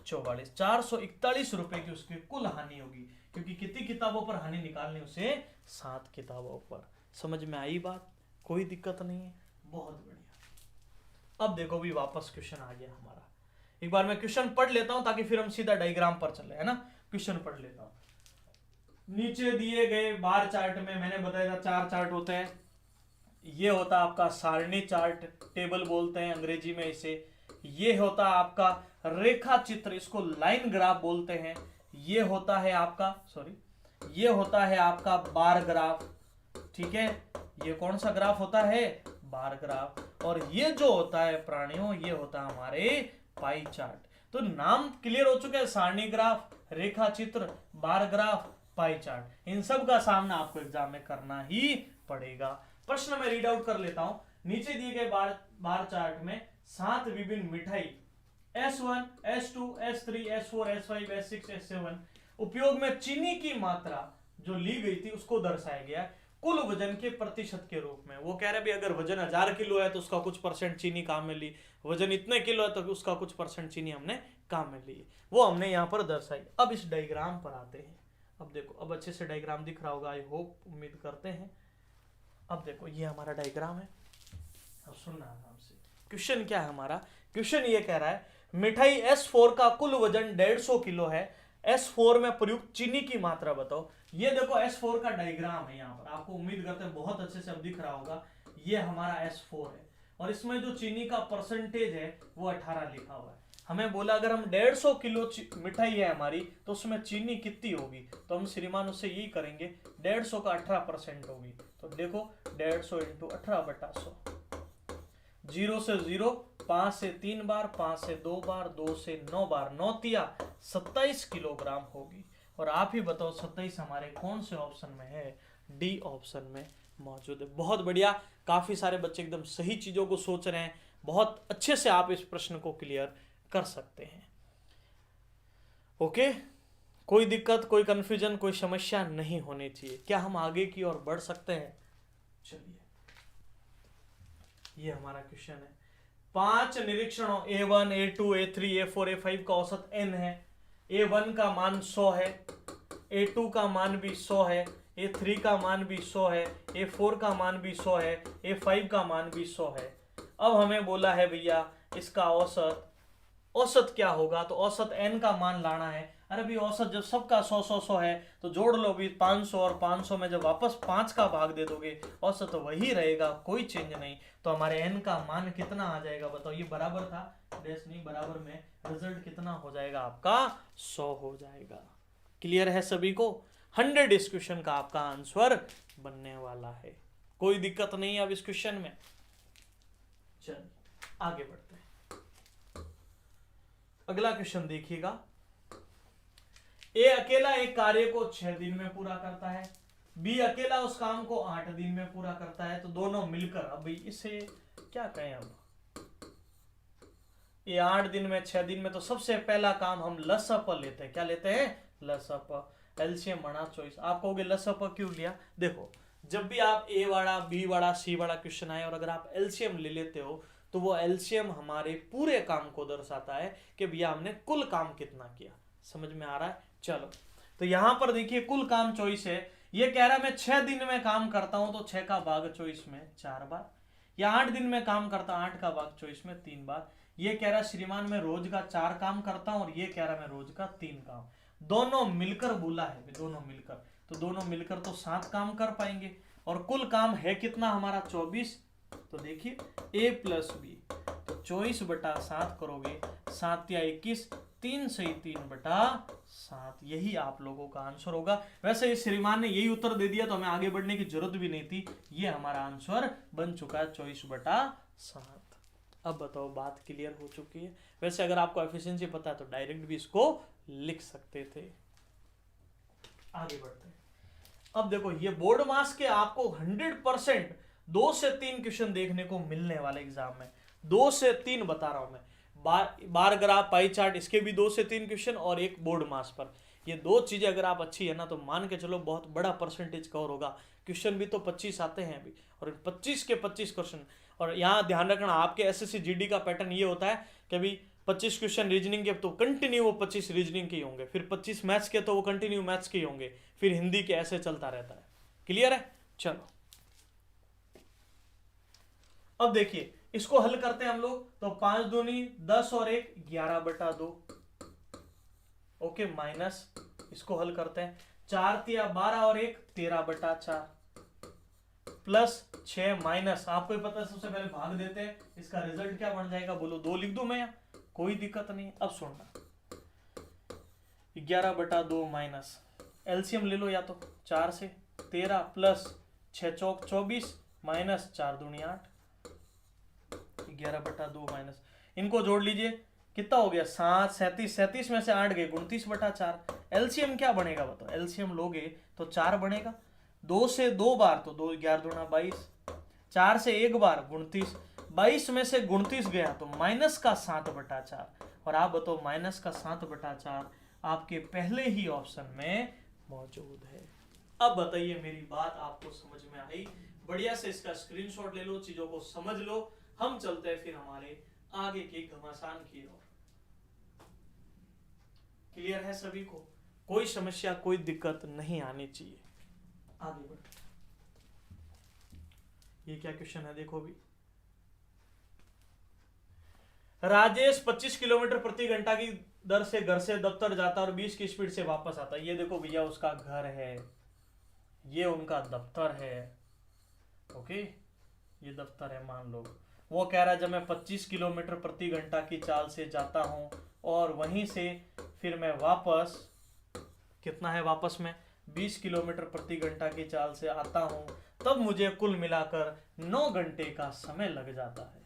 44, 441 रुपए की उसकी कुल हानि होगी, क्योंकि कितनी किताबों पर हानि निकालनी उसे? 7 किताबों पर। समझ में आई बात? कोई दिक्कत नहीं है, बहुत बढ़िया। अब देखो भी वापस क्वेश्चन आ गया हमारा, एक बार मैं क्वेश्चन पढ़ लेता हूं ताकि फिर हम सीधा डायग्राम पर चले, है ना। क्वेश्चन पढ़ लेता हूं। नीचे दिए गए बार चार्ट में मैंने बताया था 4 चार्ट होते हैं। ये होता आपका सारणी चार्ट, टेबल बोलते हैं अंग्रेजी में इसे। ये होता आपका रेखा चित्र, इसको लाइन ग्राफ बोलते हैं। ये होता है आपका ये होता है आपका बार ग्राफ, ठीक है। ये कौन सा ग्राफ होता है? Bar graph. और ये जो होता है प्राणियों, ये होता है हमारे पाई चार्ट। तो नाम क्लियर हो चुका है, सारणी ग्राफ, रेखा चित्र, बार ग्राफ, पाई चार्ट। इन सब का सामना आपको एग्जाम में करना ही पड़ेगा। प्रश्न में रीड आउट कर लेता हूं। नीचे दिए गए बार चार्ट में 7 विभिन्न मिठाई S1, S2, S3, S4, S5, S6, S7 उपयोग में चीनी की मात्रा जो ली गई थी उसको दर्शाया गया कुल वजन के प्रतिशत के रूप में। वो कह रहे भी अगर वजन 1000 किलो है तो उसका कुछ परसेंट चीनी काम में ली, वजन इतने किलो है तो उसका कुछ परसेंट चीनी हमने काम में ली, वो हमने यहाँ पर दर्शाई। अब इस डायग्राम पर आते हैं। अब देखो, अब अच्छे से डायग्राम दिख रहा होगा, आई होप, उम्मीद करते हैं। अब देखो ये हमारा डायग्राम है, अब सुनना आराम से। क्वेश्चन क्या है हमारा? क्वेश्चन ये कह रहा है मिठाई S4 का कुल वजन 150 किलो है, S4 में प्रयुक्त चीनी की मात्रा बताओ। ये देखो S4 का डायग्राम है यहाँ पर, आपको उम्मीद करते हैं बहुत अच्छे से अब दिख रहा होगा। ये हमारा S4 है और इसमें जो चीनी का परसेंटेज है वो 18 लिखा हुआ है। हमें बोला अगर हम 150 किलो मिठाई है हमारी तो उसमें चीनी कितनी होगी, तो हम श्रीमान उससे यही करेंगे 150 का 18% होगी। तो देखो 150 इंटू 18/100, 0 से 0, 5 से 3 बार, 5 से 2 बार, 2 से 9 बार, 9 तिया 27 किलोग्राम होगी। और आप ही बताओ 27 हमारे कौन से ऑप्शन में है? डी ऑप्शन में मौजूद है। बहुत बढ़िया, काफी सारे बच्चे एकदम सही चीजों को सोच रहे हैं, बहुत अच्छे से आप इस प्रश्न को क्लियर कर सकते हैं। ओके, कोई दिक्कत, कोई कंफ्यूजन, कोई समस्या नहीं होनी चाहिए। क्या हम आगे की ओर बढ़ सकते हैं? चलिए, ये हमारा क्वेश्चन है। 5 निरीक्षणों A1, A2, A3, A4, A5 का औसत n है। A1 का मान 100 है, A2 का मान भी 100 है, A3 का मान भी 100 है, A4 का मान भी 100 है, A5 का मान भी 100 है। अब हमें बोला है भैया इसका औसत क्या होगा, तो औसत n का मान लाना है। अरे भाई औसत जब सबका 100 है तो जोड़ लो भी 500 और 500 में जब वापस 5 का भाग दे दोगे औसत तो वही रहेगा, कोई चेंज नहीं। तो हमारे n का मान कितना आ जाएगा बताओ? ये बराबर था, डैश नहीं, बराबर में रिजल्ट कितना हो जाएगा आपका? 100 हो जाएगा। क्लियर है सभी को? 100 इस क्वेश्चन का आपका आंसर बनने वाला है। कोई दिक्कत नहीं है अब इस क्वेश्चन में। चलिए आगे बढ़ते हैं। अगला क्वेश्चन देखिएगा। ए अकेला एक कार्य को 6 दिन में पूरा करता है, बी अकेला उस काम को 8 दिन में पूरा करता है, तो दोनों मिलकर, अब भाई इसे क्या कहें, अब ये 8 दिन में 6 दिन में, तो सबसे पहला काम हम लसअप लेते हैं। क्या लेते हैं? लसअप, एलसीएम बना चॉइस। आप कहोगे लसअप क्यों लिया? देखो, जब भी आप ए वाला, बी वाला, सी वाला क्वेश्चन आए और अगर आप एलसीएम ले लेते हो तो वो एलसीएम हमारे पूरे काम को दर्शाता है कि भैया हमने कुल काम कितना किया। समझ में आ रहा है? चलो, तो यहां पर देखिए कुल काम 24 है। ये कह रहा है मैं 6 दिन में काम करता हूं तो 6 का भाग 24 में 4 बार, या 8 दिन में काम करता हूं 8 का भाग 24 में 3 बार। ये कह रहा है श्रीमान मैं रोज का 4 काम करता हूं और ये कह रहा है मैं रोज का 3 काम। दोनों मिलकर बोला है, दोनों मिलकर, तो दोनों मिलकर तो 7 काम कर पाएंगे और कुल काम है कितना हमारा? 24। तो देखिए ए प्लस बी, तो 24/7 करोगे, 7 या 21, 3 से 3/7, यही आप लोगों का आंसर होगा। वैसे इस श्रीमान ने यही उत्तर दे दिया तो हमें आगे बढ़ने की जरूरत भी नहीं थी, ये हमारा आंसर बन चुका है 24/7। अब बताओ बात क्लियर हो चुकी है? वैसे अगर आपको एफिशिएंसी पता है तो डायरेक्ट भी इसको लिख सकते थे। आगे बढ़ते हैं। अब देखो ये बोर्ड मास के आपको 100% 2 से 3 क्वेश्चन देखने को मिलने वाले एग्जाम में। 2 से 3 बता रहा हूं मैं। बार ग्राफ, पाई चार्ट, इसके भी 2 से 3 क्वेश्चन और एक बोर्ड मास पर। ये 2 चीजें अगर आप अच्छी है ना तो मान के चलो बहुत बड़ा परसेंटेज कवर होगा। क्वेश्चन भी तो 25 आते हैं अभी, और 25 के 25 क्वेश्चन। और यहाँ ध्यान रखना आपके एसएससी जीडी का पैटर्न ये होता है कि अभी 25 क्वेश्चन रीजनिंग के तो कंटिन्यू वो 25 रीजनिंग के होंगे, फिर 25 मैथ्स के तो वो कंटिन्यू मैथ्स के होंगे, फिर हिंदी के, ऐसे चलता रहता है। क्लियर है? चलो अब देखिए इसको हल करते हैं हम लोग, तो 5 दूनी 10 और 1 11/2, ओके, माइनस इसको हल करते हैं, 4 तिया 12 और 1 13/4, प्लस 6 माइनस, आपको ही पता है सबसे पहले भाग देते हैं, इसका रिजल्ट क्या बन जाएगा बोलो? 2 लिख दूं मैं यहाँ? कोई दिक्कत नहीं। अब सुनना, 11/2 माइनस एलसीएम ले लो, या तो 4 से 13 प्लस 6 चौक 24 माइनस 4 दूनी 8, 11/2 माइनस, इनको जोड़ लीजिए कितना हो गया? 7, 37, 37 में से 8 गए 29/4। एलसीएम क्या बनेगा बताओ? एलसीएम लोगे तो 4 बनेगा, 2 से 2 बार तो 2 11 दूना 22, 4 से 1 बार 29, 22 में से 29 गया तो माइनस का 7/4। और आप बताओ माइनस का 7/4 आपके पहले ही ऑप्शन में मौजूद है। अब बताइए मेरी बात आपको समझ में आई? बढ़िया से इसका स्क्रीनशॉट ले लो, चीजों को समझ लो। हम चलते हैं फिर हमारे आगे के घमासान की ओर। क्लियर है सभी को? कोई समस्या, कोई दिक्कत नहीं आनी चाहिए। आगे बढ़ते। ये क्या क्वेश्चन है देखो भी। राजेश 25 किलोमीटर प्रति घंटा की दर से घर से दफ्तर जाता और 20 की स्पीड से वापस आता। ये देखो भैया उसका घर है, ये उनका दफ्तर है, ओके, ये दफ्तर है मान लो। वो कह रहा है जब मैं 25 किलोमीटर प्रति घंटा की चाल से जाता हूं और वहीं से फिर मैं वापस, कितना है वापस में, 20 किलोमीटर प्रति घंटा की चाल से आता हूं, तब मुझे कुल मिलाकर 9 घंटे का समय लग जाता है।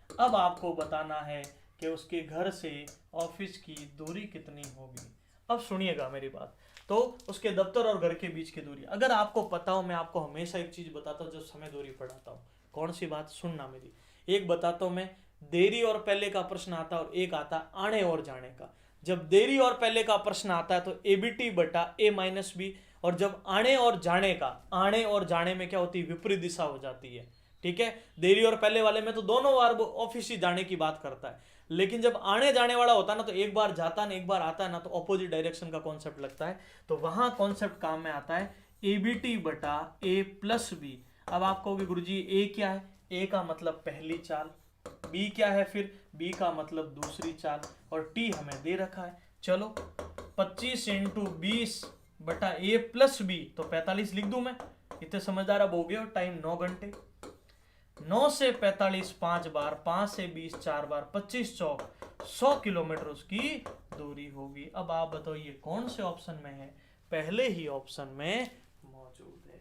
अब आपको बताना है कि उसके घर से ऑफिस की दूरी कितनी होगी। अब सुनिएगा मेरी बात, तो उसके दफ्तर और घर के बीच की दूरी अगर आपको पता हो, मैं आपको हमेशा एक चीज बताता हूँ जब समय दूरी पढ़ाता हूँ। कौन सी बात? सुनना मेरी। एक बताता हूँ मैं, देरी और पहले का प्रश्न आता और एक आता आने और जाने का। जब देरी और पहले का प्रश्न आता है तो एबीटी बटा ए माइनस बी, और जब आने और जाने का, आने और जाने में क्या होती है, विपरीत दिशा हो जाती है। ठीक है, देरी और पहले वाले में तो दोनों बार वो ऑफिस ही जाने की बात करता है, लेकिन जब आने जाने वाला होता है ना तो एक बार जाता है एक बार आता है ना, तो ऑपोजिट डायरेक्शन का कॉन्सेप्ट लगता है। तो वहां कॉन्सेप्ट काम में आता है एबीटी बटा ए प्लस बी। अब आप कहोगे गुरुजी ए क्या है, ए का मतलब पहली चाल, बी क्या है, फिर बी का मतलब दूसरी चाल, और टी हमें दे रखा है। चलो 25 इंटू 20 बटा ए प्लस बी, तो 45 लिख दूं मैं। इतने समझदार अब हो गए। और टाइम 9 घंटे, 9 से 45 5 बार, 5 से 20 4 बार, 25 चौक 100 किलोमीटर उसकी दूरी होगी। अब आप बताओ ये कौन से ऑप्शन में है, पहले ही ऑप्शन में मौजूद है।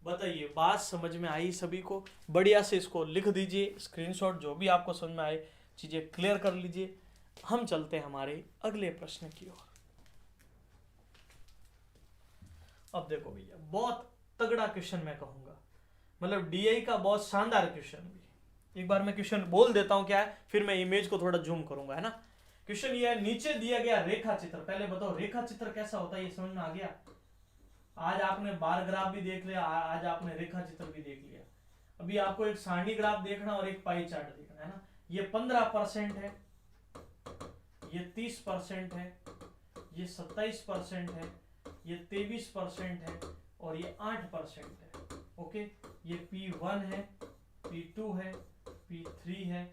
बताइए बात समझ में आई सभी को? बढ़िया से इसको लिख दीजिए, स्क्रीनशॉट, जो भी आपको समझ में आए चीजें क्लियर कर लीजिए। हम चलते हैं हमारे अगले प्रश्न की ओर। अब देखो भैया, बहुत तगड़ा क्वेश्चन मैं कहूंगा, मतलब डीआई का बहुत शानदार क्वेश्चन भी। एक बार मैं क्वेश्चन बोल देता हूं क्या है, फिर मैं इमेज को थोड़ा जूम करूंगा, है ना। क्वेश्चन ये है, नीचे दिया गया रेखा चित्र, पहले बताओ रेखा चित्र कैसा होता है, ये समझ में आ गया? आज आपने बार ग्राफ भी देख लिया, आज आपने रेखा चित्र भी देख लिया। अभी आपको एक सारणी ग्राफ देखना और एक पाई चार्ट देखना, है ना। ये 15% है, ये 30% है, ये 27% है, ये 23% है, और ये 8% है। ओके, ये P1 है, P2 है, P3 है,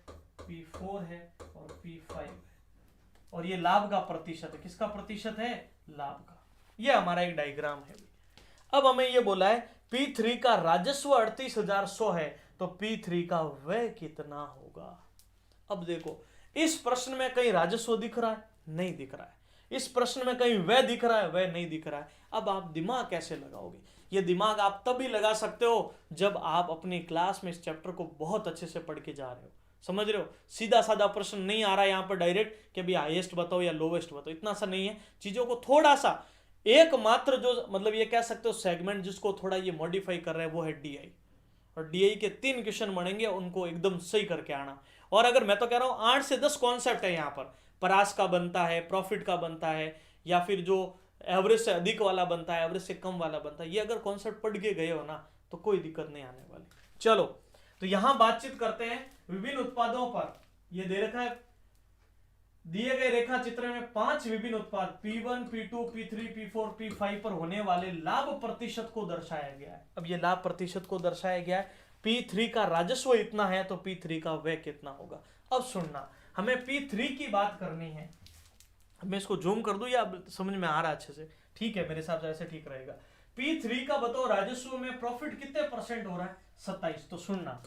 P4 है और P5 है। और ये लाभ का प्रतिशत है, किसका प्रतिशत है, लाभ का। ये हमारा एक डायग्राम है। अब हमें ये बोला है P3 का राजस्व 38,100 है, तो P3 का व्यय कितना होगा। अब देखो, इस प्रश्न में कहीं राजस्व दिख रहा है, नहीं दिख रहा है। इस प्रश्न में कहीं व्यय दिख रहा है, व्यय नहीं दिख रहा है। अब आप दिमाग कैसे लगाओगे? ये दिमाग आप तभी लगा सकते हो जब आप अपनी क्लास में इस चैप्टर को बहुत अच्छे से पढ़ के जा रहे हो। समझ रहे हो? सीधा साधा प्रश्न नहीं आ रहा है यहाँ पर डायरेक्ट कि अभी हाईएस्ट बताओ या लोवेस्ट बताओ, इतना सा नहीं है। चीजों को थोड़ा सा, एकमात्र जो मतलब ये कह सकते हो सेगमेंट जिसको थोड़ा ये मॉडिफाई कर रहा है वो है डीआई। और डीआई के 3 क्वेश्चन बनेंगे, उनको एकदम सही करके आना। और अगर मैं तो कह रहा हूं 8 से 10 कॉन्सेप्ट है यहाँ पर, परास का बनता है, प्रॉफिट का बनता है, या फिर जो एवरेज से अधिक वाला बनता है, एवरेज से कम वाला बनता है। ये अगर कॉन्सेप्ट पढ़ के गए हो ना तो कोई दिक्कत नहीं आने वाली। चलो, तो यहां बातचीत करते हैं विभिन्न उत्पादों पर। ये दे रखा है, दिए गए रेखा चित्र में 5 विभिन्न उत्पाद P1, P2, P3, P4, P5 पर होने वाले लाभ प्रतिशत को दर्शाया गया है। अब ये लाभ प्रतिशत को दर्शाया गया है, P3 का राजस्व इतना है तो P3 का व्यय कितना होगा। अब सुनना, हमें P3 की बात करनी है। मैं इसको जूम कर दूं या समझ में आ रहा है अच्छे से? ठीक है, मेरे हिसाब से ऐसे ठीक रहेगा। P3 का बताओ राजस्व में प्रॉफिट कितने परसेंट हो रहा है, 27। तो सुनना,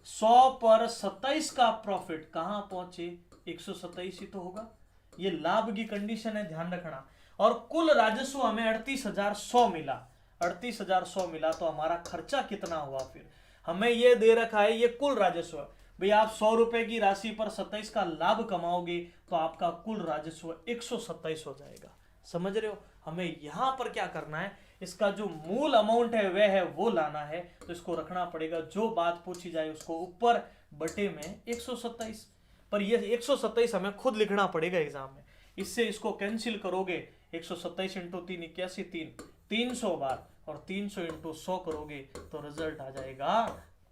100 पर 27 का प्रॉफिट कहां पहुंचे, 127 ही तो होगा। ये लाभ की कंडीशन है, ध्यान रखना। और कुल राजस्व हमें 38,100 मिला, 38,100 मिला, तो हमारा खर्चा कितना हुआ। फिर हमें ये दे रखा है ये कुल राजस्व। भाई आप 100 रुपए की राशि पर 27 का लाभ कमाओगे तो आपका कुल राजस्व 127 हो जाएगा। समझ रहे हो? हमें यहां पर क्या करना है, इसका जो मूल अमाउंट है वह है वो लाना है। तो इसको रखना पड़ेगा, जो बात पूछी जाए उसको ऊपर बटे में 127। पर ये 127 हमें खुद लिखना पड़ेगा एग्जाम में। इससे इसको कैंसिल करोगे, 127 इंटू 3 81, 300 बार, और 300 इंटू 100 करोगे तो रिजल्ट आ जाएगा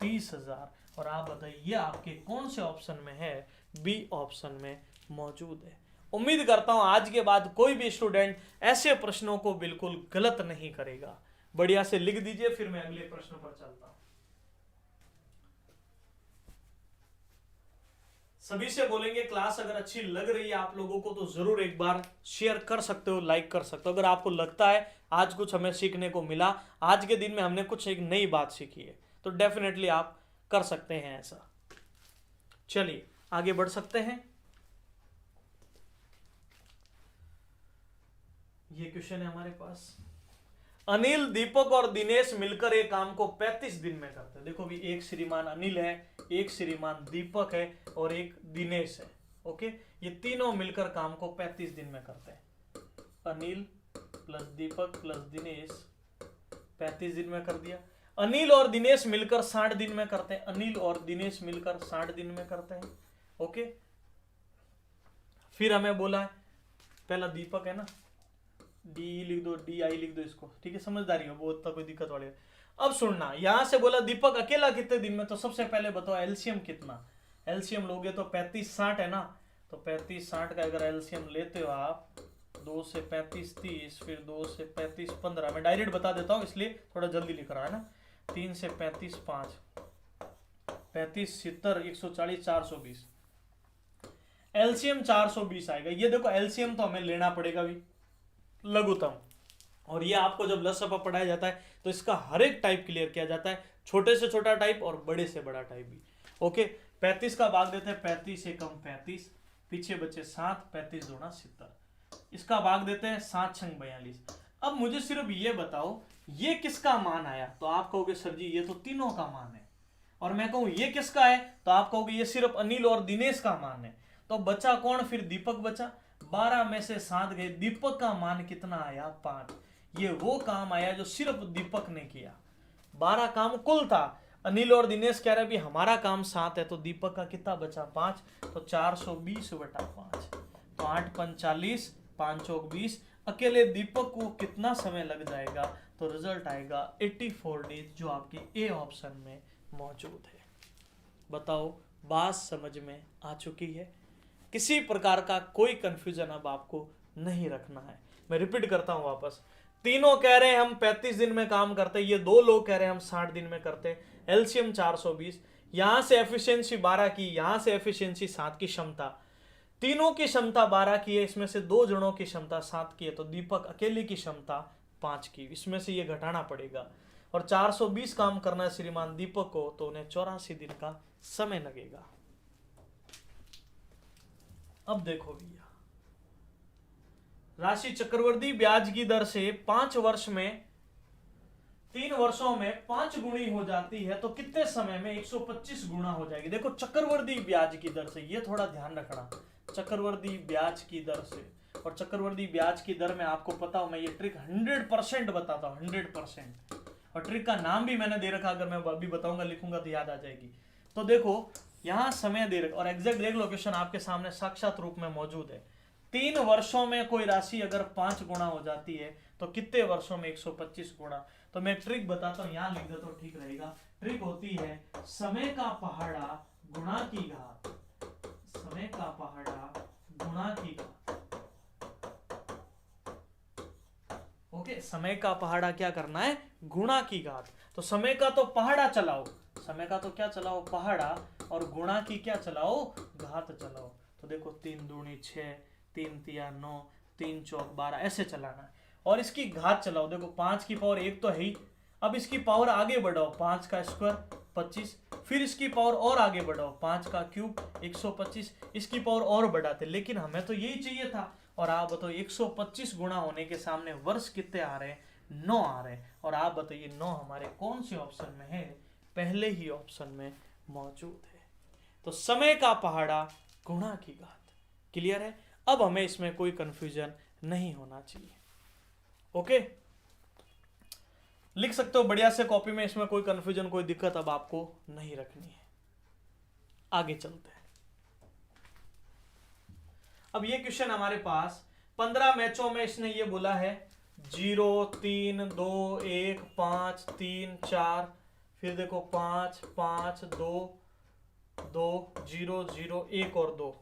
30,000। और आप बताइए आपके कौन से ऑप्शन में है, बी ऑप्शन में मौजूद है। उम्मीद करता हूं आज के बाद कोई भी स्टूडेंट ऐसे प्रश्नों को बिल्कुल गलत नहीं करेगा। बढ़िया से लिख दीजिए, फिर मैं अगले प्रश्न पर चलता हूं। सभी से बोलेंगे क्लास अगर अच्छी लग रही है आप लोगों को तो जरूर एक बार शेयर कर सकते हो, लाइक कर सकते हो। अगर आपको लगता है आज कुछ हमें सीखने को मिला, आज के दिन में हमने कुछ एक नई बात सीखी है, तो डेफिनेटली आप कर सकते हैं ऐसा। चलिए आगे बढ़ सकते हैं। ये क्वेश्चन है हमारे पास, अनिल, दीपक और दिनेश मिलकर एक काम को 35 दिन में करते हैं। देखो भी, एक श्रीमान अनिल है, एक श्रीमान दीपक है और एक दिनेश है। ओके, ये तीनों मिलकर काम को 35 दिन में करते हैं। अनिल प्लस दीपक प्लस दिनेश 35 दिन में कर दिया। अनिल और दिनेश मिलकर 60 दिन में करते हैं। अनिल और दिनेश मिलकर 60 दिन में करते हैं। ओके, फिर हमें बोला है पहला दीपक है ना, डी लिख दो, डी आई लिख दो इसको, ठीक है, समझदारी हो, वो उतना कोई दिक्कत वाली है। अब सुनना, यहां से बोला दीपक अकेला कितने दिन में, तो सबसे पहले बताओ एलसीएम कितना, एलसीएम लोगे तो 35-60 है ना, तो 35-60 का अगर एलसीएम लेते हो आप, 2 से 35 30, फिर 2 से 35 15, मैं डायरेक्ट बता देता हूँ इसलिए थोड़ा जल्दी लिख रहा है ना, 3 से 35 5, 35 70 140 420, एलसीएम 420 आएगा। ये देखो एलसीएम तो हमें लेना पड़ेगा भी, लघुत्तम, और ये आपको जब लसपा पढ़ाया जाता है तो इसका हर एक टाइप क्लियर किया जाता है, छोटे से छोटा टाइप और बड़े से बड़ा टाइप भी। ओके, 35 का भाग देते हैं 35 एकम 35, पीछे बचे 7, 35 दूना 70, इसका भाग देते हैं 7 छंग 42। अब मुझे सिर्फ ये बताओ ये किसका मान आया, तो आप कहोगे सर जी ये तो तीनों का मान है, और मैं कहूँ ये किसका है, तो आप कहोगे ये सिर्फ अनिल और दिनेश का मान है। तो बचा कौन, फिर दीपक बचा, 12 में से 7 गए, दीपक का मान कितना आया 5। ये वो काम आया जो सिर्फ दीपक ने किया, 12 काम कुल था। अनिल और दिनेश कह रहे भी हमारा काम 7 है, तो दीपक का कितना बचा 5, तो 420/5, तो 8 5 40, 5 चौक 20, अकेले दीपक को कितना समय लग जाएगा, तो रिजल्ट आएगा 84 डेज, जो आपकी ए ऑप्शन में मौजूद है। बताओ बात समझ में आ चुकी है, किसी प्रकार का कोई कंफ्यूजन अब आपको नहीं रखना है। मैं रिपीट करता हूं वापस, तीनों कह रहे हैं हम 35 दिन में काम करते हैं, ये 2 लोग कह रहे हैं हम 60 दिन में करते हैं। एलसीएम 420, यहां से एफिशिएंसी 12 की, यहां से एफिशिएंसी 7 की, क्षमता तीनों की क्षमता 12 की है, इसमें से 2 जनों की क्षमता 7 की है, तो दीपक अकेले की क्षमता 5 की, इसमें से ये घटाना पड़ेगा, और 420 काम करना है श्रीमान दीपक को, तो उन्हें 84 दिन का समय लगेगा। अब देखो भैया, राशि चक्रवर्ती ब्याज की दर से 5 वर्ष में 3 वर्षों में 5 गुणी हो जाती है, तो कितने समय में 125 गुना हो जाएगी। देखो चक्रवर्ती ब्याज की दर से, ये थोड़ा ध्यान रखना, चक्रवर्ती ब्याज की दर से, और चक्रवर्ती ब्याज की दर में आपको पता हो मैं ये ट्रिक 100% बताता हूं, 100%, और ट्रिक का नाम भी मैंने दे रखा, अगर मैं अभी बताऊंगा लिखूंगा तो याद आ जाएगी। तो देखो यहां समय दे रखा, और एग्जैक्ट देख लोकेशन आपके सामने साक्षात रूप में मौजूद है। 3 वर्षों में कोई राशि अगर 5 गुना हो जाती है, तो कितने वर्षों में 125 गुना। तो मैं ट्रिक बताता हूं, यहां लिख देता हूं, ठीक रहेगा। ट्रिक होती है समय का पहाड़ा गुणा की घात, समय का पहाड़ा गुणा की घात। ओके, समय का पहाड़ा क्या करना है, गुणा की घात। तो समय का तो पहाड़ा चलाओ, समय का तो क्या चलाओ पहाड़ा, और गुणा की क्या चलाओ, घात चलाओ। तो देखो 3 दूनी 6, 3 तिया 9, 3 चौक 12, ऐसे चलाना है, और इसकी घात चलाओ। देखो 5 की पावर 1 तो है ही, अब इसकी पावर आगे बढ़ाओ, 5 का स्क्वायर 25, फिर इसकी पावर और आगे बढ़ाओ, 5 का क्यूब 125, इसकी पावर और बढ़ाते, लेकिन हमें तो यही चाहिए था। और आप बताओ 125 गुणा होने के सामने वर्ष कितने आ रहे हैं, 9 आ रहे हैं, और आप बताइए 9 हमारे कौन से ऑप्शन में है, पहले ही ऑप्शन में मौजूद है। तो समय का पहाड़ा गुणा की घात, क्लियर है। अब हमें इसमें कोई कंफ्यूजन नहीं होना चाहिए। ओके, लिख सकते हो बढ़िया से कॉपी में, इसमें कोई कंफ्यूजन कोई दिक्कत अब आपको नहीं रखनी है। आगे चलते हैं। अब ये क्वेश्चन हमारे पास 15 मैचों में इसने ये बोला है 0 3 2 1 5 3 4, फिर देखो 5 5 2 2 0 0 1 और 2,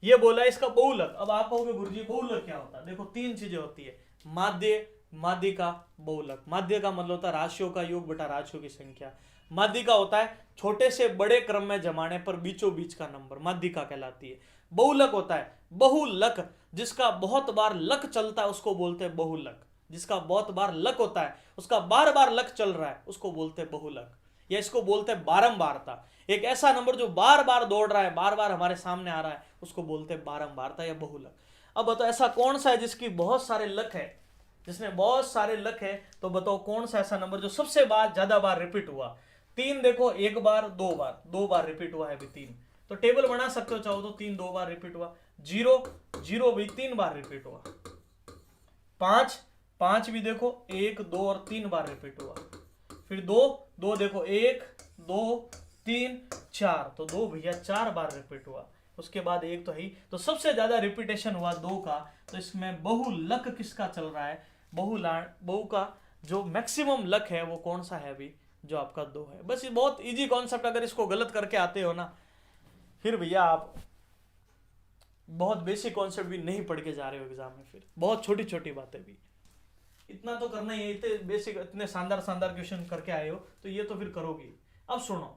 ये बोला इसका बहुलक। अब आप कहोगे गुरुजी बहुलक क्या होता है, देखो 3 चीजें होती है, माध्य, माध्य का बहुलक, माध्य का मतलब होता है राशियों का योग बटा राशियों की संख्या, माध्य का होता है छोटे से बड़े क्रम में जमाने पर बीचों बीच का नंबर, माध्य का कहलाती है। बहुलक होता है बहुलक, जिसका बहुत बार लक चलता है उसको बोलते हैं बहुलक, जिसका बहुत बार लक होता है, उसका बार बार लक चल रहा है उसको बोलते हैं बहुलक, या इसको बोलते हैं बारंबारता। एक ऐसा नंबर जो बार बार दौड़ रहा है, बार बार हमारे सामने आ रहा है, उसको बोलते हैं बारंबारता या बहुलक। अब बताओ ऐसा कौन सा है जिसकी बहुत सारे लक है, जिसमें बहुत सारे लक है, तो बताओ कौन सा ऐसा नंबर जो सबसे ज्यादा बार रिपीट हुआ। 3 देखो, 1 बार 2 बार रिपीट हुआ है अभी 3, तो टेबल बना सकते हो चाहो तो, 3 2 बार रिपीट हुआ, 0 0 भी 3 बार रिपीट हुआ, 5 5 भी देखो 1 2 और 3 बार रिपीट हुआ, फिर 2 2 देखो 1 2 3 4, तो 2 भैया 4 बार रिपीट हुआ, उसके बाद 1 तो है ही, तो सबसे ज्यादा रिपीटेशन हुआ 2 का, तो इसमें बहुलक किसका चल रहा है, बहु का जो मैक्सिमम लक है वो कौन सा है अभी, जो आपका 2 है। बस ये बहुत इजी कॉन्सेप्ट, अगर इसको गलत करके आते हो ना फिर भैया आप बहुत बेसिक कॉन्सेप्ट भी नहीं पढ़ के जा रहे हो एग्जाम में, फिर बहुत छोटी छोटी बातें भी इतना तो करना ही है, इतने बेसिक इतने शानदार शानदार क्वेश्चन करके आए हो तो ये तो फिर करोगे। अब सुनो,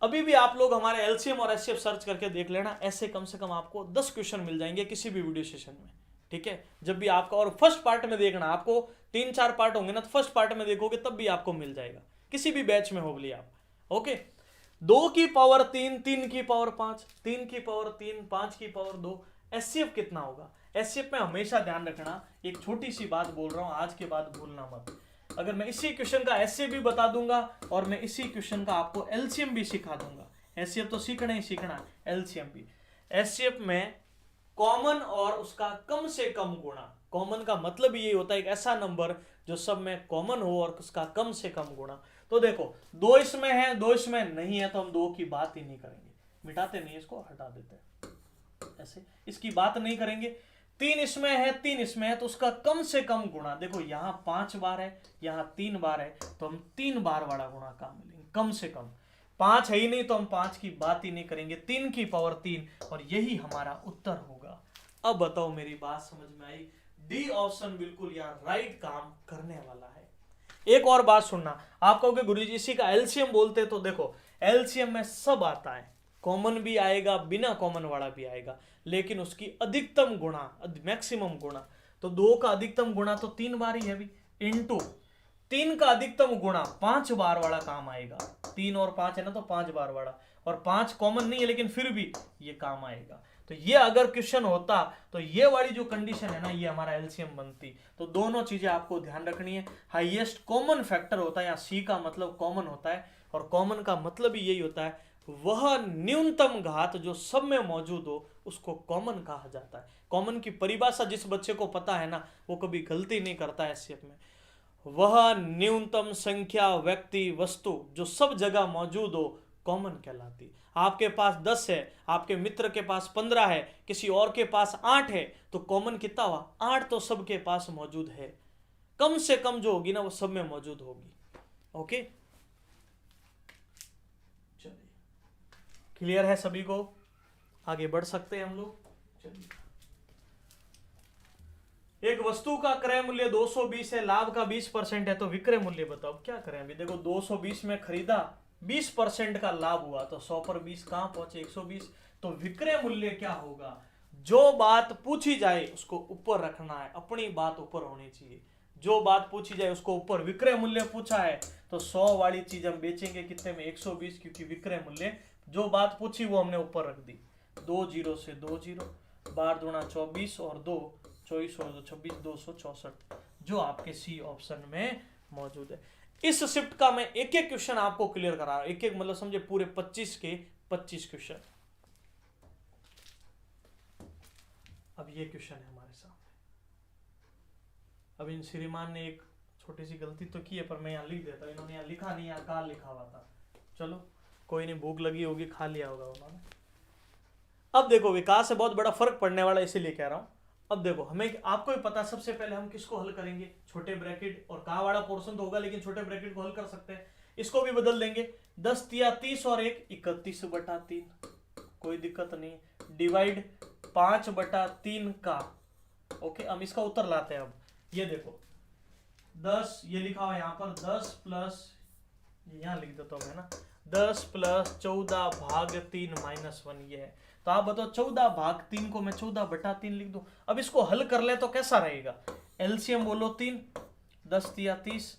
अभी भी आप लोग हमारे एलसीएम और एचसीएफ सर्च करके देख लेना, ऐसे कम से कम आपको 10 क्वेश्चन मिल जाएंगे किसी भी वीडियो सेशन में, ठीक है। जब भी आपका, और फर्स्ट पार्ट में देखना, आपको 3-4 पार्ट होंगे ना, तो फर्स्ट पार्ट में देखोगे तब भी आपको मिल जाएगा, किसी भी बैच में हो बोलिए आप, ओके। 2 की पावर 3, 3 की पावर 5, 3 की पावर 3, 5 की पावर 2, एचसीएफ कितना होगा। एचसीएफ में हमेशा ध्यान रखना, एक छोटी सी बात बोल रहा हूं आज के बाद भूलना मत, अगर मैं इसी क्वेश्चन का एचसीएफ भी बता दूंगा और मैं इसी क्वेश्चन का आपको एलसीएम भी सिखा दूंगा, एचसीएफ तो सीखना ही सीखना, एलसीएम भी। एचसीएफ में कॉमन और उसका कम से कम गुणा, कॉमन का मतलब ये होता है एक ऐसा नंबर जो सब में कॉमन हो और उसका कम से कम गुणा। तो देखो 2 इसमें है, 2 इसमें नहीं है, तो हम 2 की बात ही नहीं करेंगे, मिटाते नहीं, इसको हटा देते हैं ऐसे, इसकी बात नहीं करेंगे। 3 इसमें है, 3 इसमें है, तो उसका कम से कम गुणा, देखो यहाँ 5 बार है, यहाँ 3 बार है, तो हम 3 बार वाला गुणा काम मिलेंगे कम से कम। 5 है ही नहीं तो हम 5 की बात ही नहीं करेंगे, 3 की पावर 3, और यही हमारा उत्तर होगा। अब बताओ मेरी बात समझ में आई, डी ऑप्शन बिल्कुल यहाँ राइट काम करने वाला है। एक और बात सुनना, आप कहोगे गुरुजी इसी का एलसीएम बोलते, तो देखो एलसीएम में सब आता है, कॉमन भी आएगा, बिना कॉमन वाला भी आएगा, लेकिन उसकी अधिकतम गुणा, मैक्सिमम गुणा, तो 2 का अधिकतम गुणा तो 3 बार ही है भी, इंटू 3 का अधिकतम गुणा 5 बार वाला काम आएगा, 3 और 5 है ना, तो 5 बार वाला, और 5 कॉमन नहीं है लेकिन फिर भी ये काम आएगा। तो ये अगर क्वेश्चन होता तो ये वाली जो कंडीशन है ना, ये हमारा एलसीएम बनती। तो दोनों चीजें आपको ध्यान रखनी है, हाईएस्ट कॉमन फैक्टर होता है, यहाँ सी का मतलब कॉमन होता है, और कॉमन का मतलब ही यही होता है वह न्यूनतम घात जो सब में मौजूद हो उसको कॉमन कहा जाता है। कॉमन की परिभाषा जिस बच्चे को पता है ना, वो कभी गलती नहीं करता है एचसीएफ में, वह न्यूनतम संख्या व्यक्ति वस्तु जो सब जगह मौजूद हो कॉमन कहलाती। आपके पास 10 है, आपके मित्र के पास 15 है, किसी और के पास 8 है, तो कॉमन कितना हुआ, 8 तो सबके पास मौजूद है, कम से कम जो होगी ना वो सब में मौजूद होगी, ओके। चलिए क्लियर है सभी को, आगे बढ़ सकते हैं हम लोग। चलिए, एक वस्तु का क्रय मूल्य 220 है, लाभ का 20% है, तो विक्रय मूल्य बताओ। अब क्या करें, अभी देखो 220 में खरीदा, 20% का लाभ हुआ, तो 100 पर 20 कहां पहुंचे, 120, तो विक्रय मूल्य क्या होगा। जो बात पूछी जाए उसको ऊपर रखना है, अपनी बात ऊपर होनी चाहिए, जो बात पूछी जाए उसको ऊपर। विक्रय मूल्य पूछा है तो 100 वाली चीज हम बेचेंगे कितने में, 120, क्योंकि विक्रय मूल्य जो बात पूछी वो हमने ऊपर रख दी। 2 0 से 2 0, 12 दूना 24 और 2 24 और 2 26, 264, जो आपके सी ऑप्शन में मौजूद है। इस शिफ्ट का मैं एक एक क्वेश्चन आपको क्लियर करा रहा हूं, एक एक मतलब समझे पूरे 25 के 25 क्वेश्चन। अब ये क्वेश्चन है हमारे सामने। अब इन श्रीमान ने एक छोटी सी गलती तो की है, पर मैं यहाँ लिख देता हूँ, इन्होंने यहाँ लिखा नहीं, यहाँ काल लिखा हुआ था, चलो कोई नहीं, भूख लगी होगी, खा लिया होगा उन्होंने। अब देखो विकास से बहुत बड़ा फर्क पड़ने वाला, इसीलिए कह रहा हूं। अब देखो हमें, आपको भी पता, सबसे पहले हम किसको हल करेंगे, छोटे ब्रैकेट, और कहा वाला पोर्शन तो होगा लेकिन छोटे ब्रैकेट को हल कर सकते हैं, इसको भी बदल देंगे। 10 तिया 30 और 1 31/3, कोई दिक्कत नहीं, डिवाइड 5/3 का, ओके। अब इसका उत्तर लाते हैं। अब ये देखो 10, ये लिखा हुआ है यहाँ पर 10 प्लस, यहाँ लिख देता हूँ मैं ना, 10 प्लस 14 भाग 3 माइनस 1, ये है। तो आप बताओ 14 भाग 3 को मैं 14/3 लिख दूं। अब इसको हल कर ले तो कैसा रहेगा, एलसीएम बोलो 3, 10 तिया 30,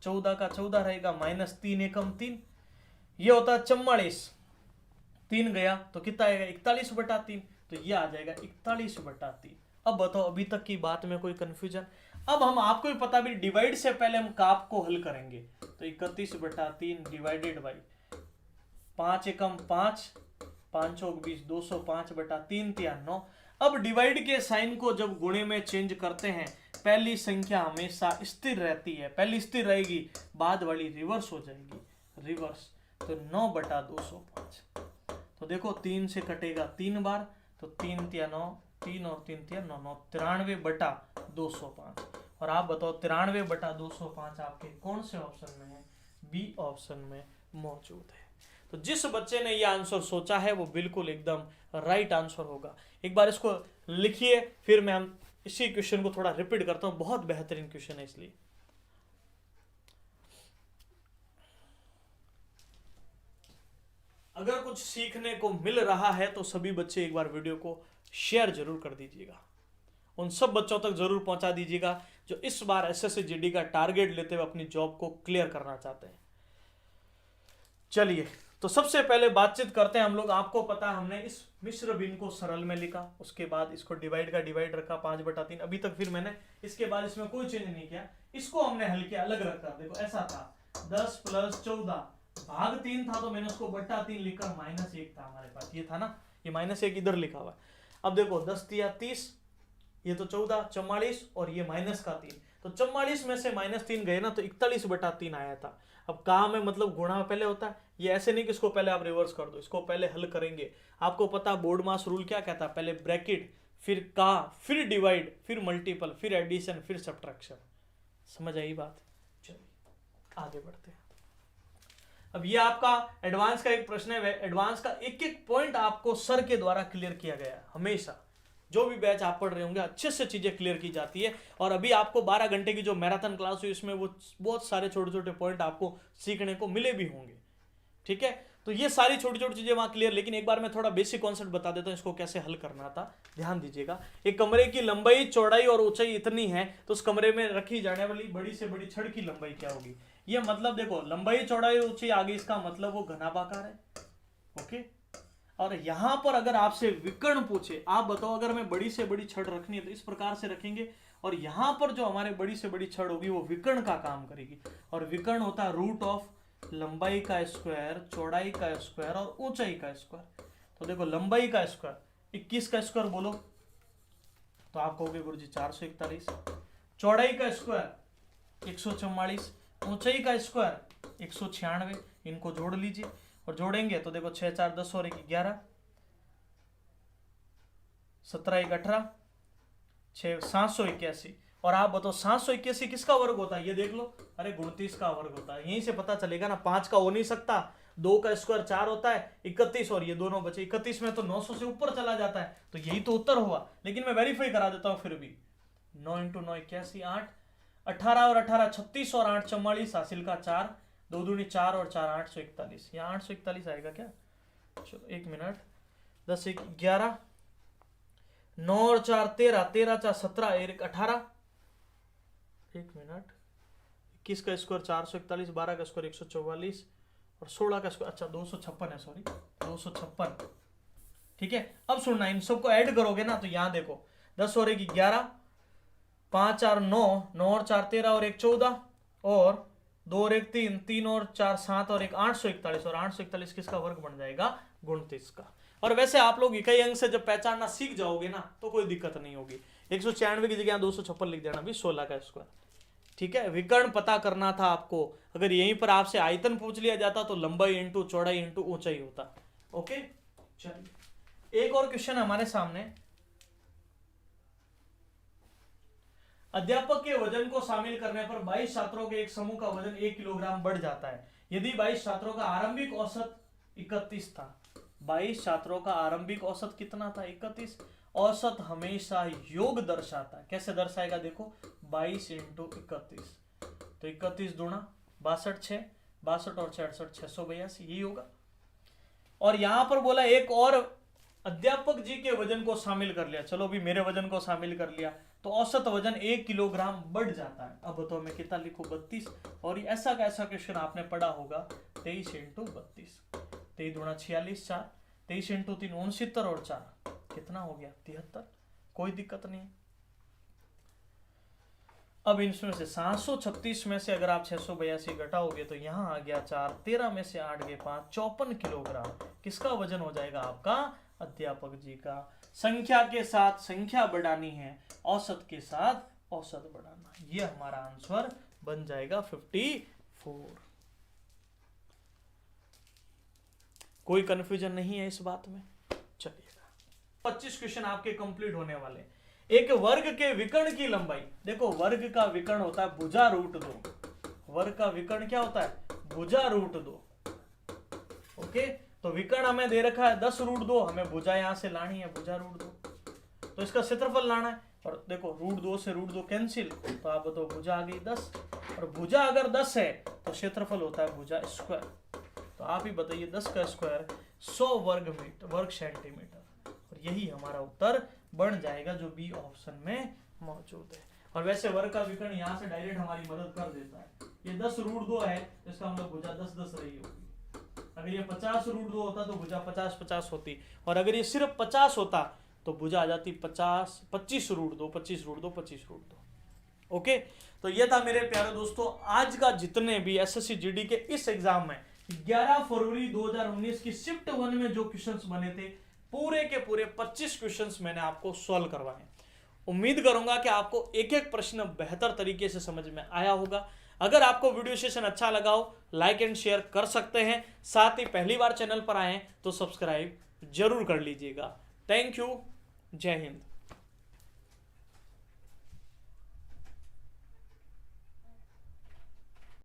14 का 14 रहेगा, माइनस 3 एकम 3, ये होता है 44, 3 गया तो कितना आएगा 41/3, तो ये आ जाएगा 41/3। अब बताओ अभी तक की बात में कोई कंफ्यूजन। अब हम, आपको भी पता भी, डिवाइड से पहले हम काप को हल करेंगे, तो 31/3 डिवाइडेड बाई 5 एकम 5, 5 चौक 20, 205/3 तिया 9। अब डिवाइड के साइन को जब गुणे में चेंज करते हैं, पहली संख्या हमेशा स्थिर रहती है, पहली स्थिर रहेगी, बाद वाली रिवर्स हो जाएगी, रिवर्स, तो 9/205। तो देखो 3 से कटेगा 3 बार, तो 3 तिया 9, 3 और 3 तिया 9, 9 93/205। और आप बताओ 93/205 आपके कौन से ऑप्शन में है? बी ऑप्शन में मौजूद है। तो जिस बच्चे ने ये आंसर सोचा है वो बिल्कुल एकदम राइट आंसर होगा। एक बार इसको लिखिए, फिर मैं हम इसी क्वेश्चन को थोड़ा रिपीट करता हूं, बहुत बेहतरीन क्वेश्चन है इसलिए। अगर कुछ सीखने को मिल रहा है तो सभी बच्चे एक बार वीडियो को शेयर जरूर कर दीजिएगा, उन सब बच्चों तक जरूर पहुंचा दीजिएगा जो इस बार एसएससी जीडी का टारगेट लेते हुए अपनी जॉब को क्लियर करना चाहते हैं। चलिए, तो सबसे पहले बातचीत करते हैं हम लोग। आपको पता है हमने इस मिश्र भिन्न को सरल में लिखा, उसके बाद इसको डिवाइड का डिवाइड रखा 5/3 अभी तक, फिर मैंने इसके बाद इसमें कोई चेंज नहीं किया, इसको हमने हल किया अलग रखा। देखो ऐसा था 10 + 14 भाग 3 था, तो मैंने उसको बटा 3 लिखा, -1 था हमारे पास, ये था ना, ये -1 इधर लिखा हुआ। अब देखो 10 तिया 30, ये तो 14, 44 और ये -3, तो 44 में से -3 गए ना तो 41/3 आया था। अब काम है मतलब गुणा पहले होता है, ये ऐसे नहीं कि इसको पहले आप रिवर्स कर दो, इसको पहले हल करेंगे। आपको पता बोर्ड मास रूल क्या कहता है? पहले ब्रैकेट, फिर का, फिर डिवाइड, फिर मल्टीपल, फिर एडिशन, फिर सब्ट्रैक्शन। समझ आई बात? चलिए आगे बढ़ते हैं। अब ये आपका एडवांस का एक प्रश्न है, एडवांस का एक एक पॉइंट आपको सर के द्वारा क्लियर किया गया है। हमेशा जो भी बैच आप पढ़ रहे होंगे अच्छे से चीजें क्लियर की जाती है। और अभी आपको 12 घंटे की जो मैराथन क्लास हुई इसमें वो बहुत सारे छोटे छोटे पॉइंट आपको सीखने को मिले भी होंगे। ठीक है, तो ये सारी छोटी छोटी चीजें वहां क्लियर, लेकिन एक बार मैं थोड़ा बेसिक कॉन्सेप्ट बता देता हूं इसको कैसे हल करना था। ध्यान दीजिएगा, एक कमरे की लंबाई, चौड़ाई और ऊंचाई इतनी है तो उस कमरे में रखी जाने वाली बड़ी से बड़ी छड़ की लंबाई क्या होगी? ये मतलब देखो लंबाई, चौड़ाई, ऊंचाई आगे, इसका मतलब वो घनाभाकार है। ओके, और यहां पर अगर आपसे विकर्ण पूछे, आप बताओ अगर मैं बड़ी से बड़ी छड़ रखनी है तो इस प्रकार से रखेंगे, और यहां पर जो हमारे बड़ी से बड़ी छड़ होगी वो विकर्ण का काम करेगी। और विकर्ण होता है रूट ऑफ लंबाई का स्क्वायर, चौड़ाई का स्क्वायर और ऊंचाई का स्क्वायर। तो देखो लंबाई का स्क्वायर 21 का स्क्वायर बोलो तो आप कहोगे गुरुजी 441, चौड़ाई का स्क्वायर 144, ऊंचाई का स्क्वायर 196, इनको जोड़ लीजिए और जोड़ेंगे तो देखो 6 4 10 और 1 11, 17 1 18, 6 781। और आप बताओ 781 किसका वर्ग होता है? ये देख लो, अरे 29 का वर्ग होता है। यहीं से पता चलेगा ना, 5 का हो नहीं सकता, 2 का स्क्वायर 4 होता है, 31 और ये दोनों बचे 31 में तो 900 से ऊपर चला जाता है, तो यही तो उत्तर हुआ। लेकिन मैं वेरीफाई करा देता हूं फिर भी। 9 × 9 81, 8, 18 और 18 36 और 8 44, हासिल का 4, 2 दूनी 4 और 4 841। यहाँ 841 आएगा क्या? चलो 1 मिनट, 10 1 11, 9 और 4 13, 13 4 17, 1 18, 1 मिनट, 21 का स्क्वायर 441, 12 का स्क्वायर 144 और 16 का स्क्वायर, अच्छा 256 है, सॉरी 256। ठीक है, अब सुनना, इन सबको ऐड करोगे ना तो यहां देखो 10 और 1 11, 5 4 9, 9 और 4 13 और 1 14 और 2 और 1 3, 3 और 4 7 और 1 841। और 841 किसका वर्ग बन जाएगा? 29 का। और वैसे आप लोग इकाई अंक से जब पहचानना सीख जाओगे ना तो कोई दिक्कत नहीं होगी। 196 की जगह 256 लिख देना भी, 16 का स्क्वायर। ठीक है, विकर्ण पता करना था आपको। अगर यहीं पर आपसे आयतन पूछ लिया जाता तो लंबाई इंटू चौड़ाई इंटू ऊंचाई होता। ओके, चलिए एक और क्वेश्चन हमारे सामने। अध्यापक के वजन को शामिल करने पर 22 छात्रों के एक समूह का वजन 1 किलोग्राम बढ़ जाता है यदि 22 छात्रों का आरंभिक औसत 31 था। 22 छात्रों का आरंभिक औसत कितना था? 31। औसत हमेशा योग दर्शाता है। कैसे दर्शाएगा? देखो 22 × 31, तो 31 दूना 62, 6 62 और 66 682, यही होगा। और यहां पर बोला एक और अध्यापक जी के वजन को शामिल कर लिया। चलो भी मेरे वजन को शामिल कर लिया तो औसत वजन 1 किलोग्राम बढ़ जाता है। अब बताओ मैं कितना लिखूं? 32। और ऐसा कैसा क्वेश्चन आपने पढ़ा होगा 23 × 32, 23 दूना 46, 4 23 × 3 69 और 4 कितना हो गया? 73। कोई दिक्कत नहीं। अब इसमें से 736 में से अगर आप 682 घटाओगे तो यहां आ गया 4, 13 में से 8 गए 5, 54 किलोग्राम किसका वजन हो जाएगा? आपका अध्यापक जी का। संख्या के साथ संख्या बढ़ानी है, औसत के साथ औसत बढ़ाना, ये हमारा आंसर बन जाएगा 54। कोई कंफ्यूजन नहीं है इस बात में? चलिएगा 25 क्वेश्चन आपके कंप्लीट होने वाले। एक वर्ग के विकर्ण की लंबाई, देखो वर्ग का विकर्ण होता है भुजा √2, वर्ग का विकर्ण क्या होता है? भुजा √2। ओके, तो विकर्ण हमें दे रखा है 10√2, हमें भुजा यहां से लानी है, भुजा √2, तो इसका क्षेत्रफल लाना है। और देखो √2 से √2 कैंसिल, तो आप बताओ भुजा आ गई 10, और भुजा अगर 10 है तो क्षेत्रफल होता है भुजा स्क्वायर। तो आप ही बताइए 10 का स्क्वायर 100 वर्ग सेंटीमीटर, और यही हमारा उत्तर बन जाएगा जो बी ऑप्शन में मौजूद है। और वैसे वर्ग का विकर्ण यहाँ से डायरेक्ट हमारी मदद कर देता है। ये 10√2 है, इसका मतलब भुजा 10 रही होगी। अगर ये 50√2 होता तो भुजा 50 होती, और अगर ये सिर्फ 50 होता तो भुजा आ जाती 25√2। ओके, तो ये था मेरे प्यारे दोस्तों आज का जितने भी एसएससी जीडी के इस एग्जाम में 11 फरवरी 2019 की शिफ्ट 1 में जो क्वेश्चंस बने थे, पूरे के पूरे 25 क्वेश्चंस मैंने आपको सॉल्व करवाए। उम्मीद करूंगा कि आपको एक एक प्रश्न बेहतर तरीके से समझ में आया होगा। अगर आपको वीडियो सेशन अच्छा लगा हो, लाइक एंड शेयर कर सकते हैं। साथ ही पहली बार चैनल पर आए तो सब्सक्राइब जरूर कर लीजिएगा। थैंक यू, जय हिंद।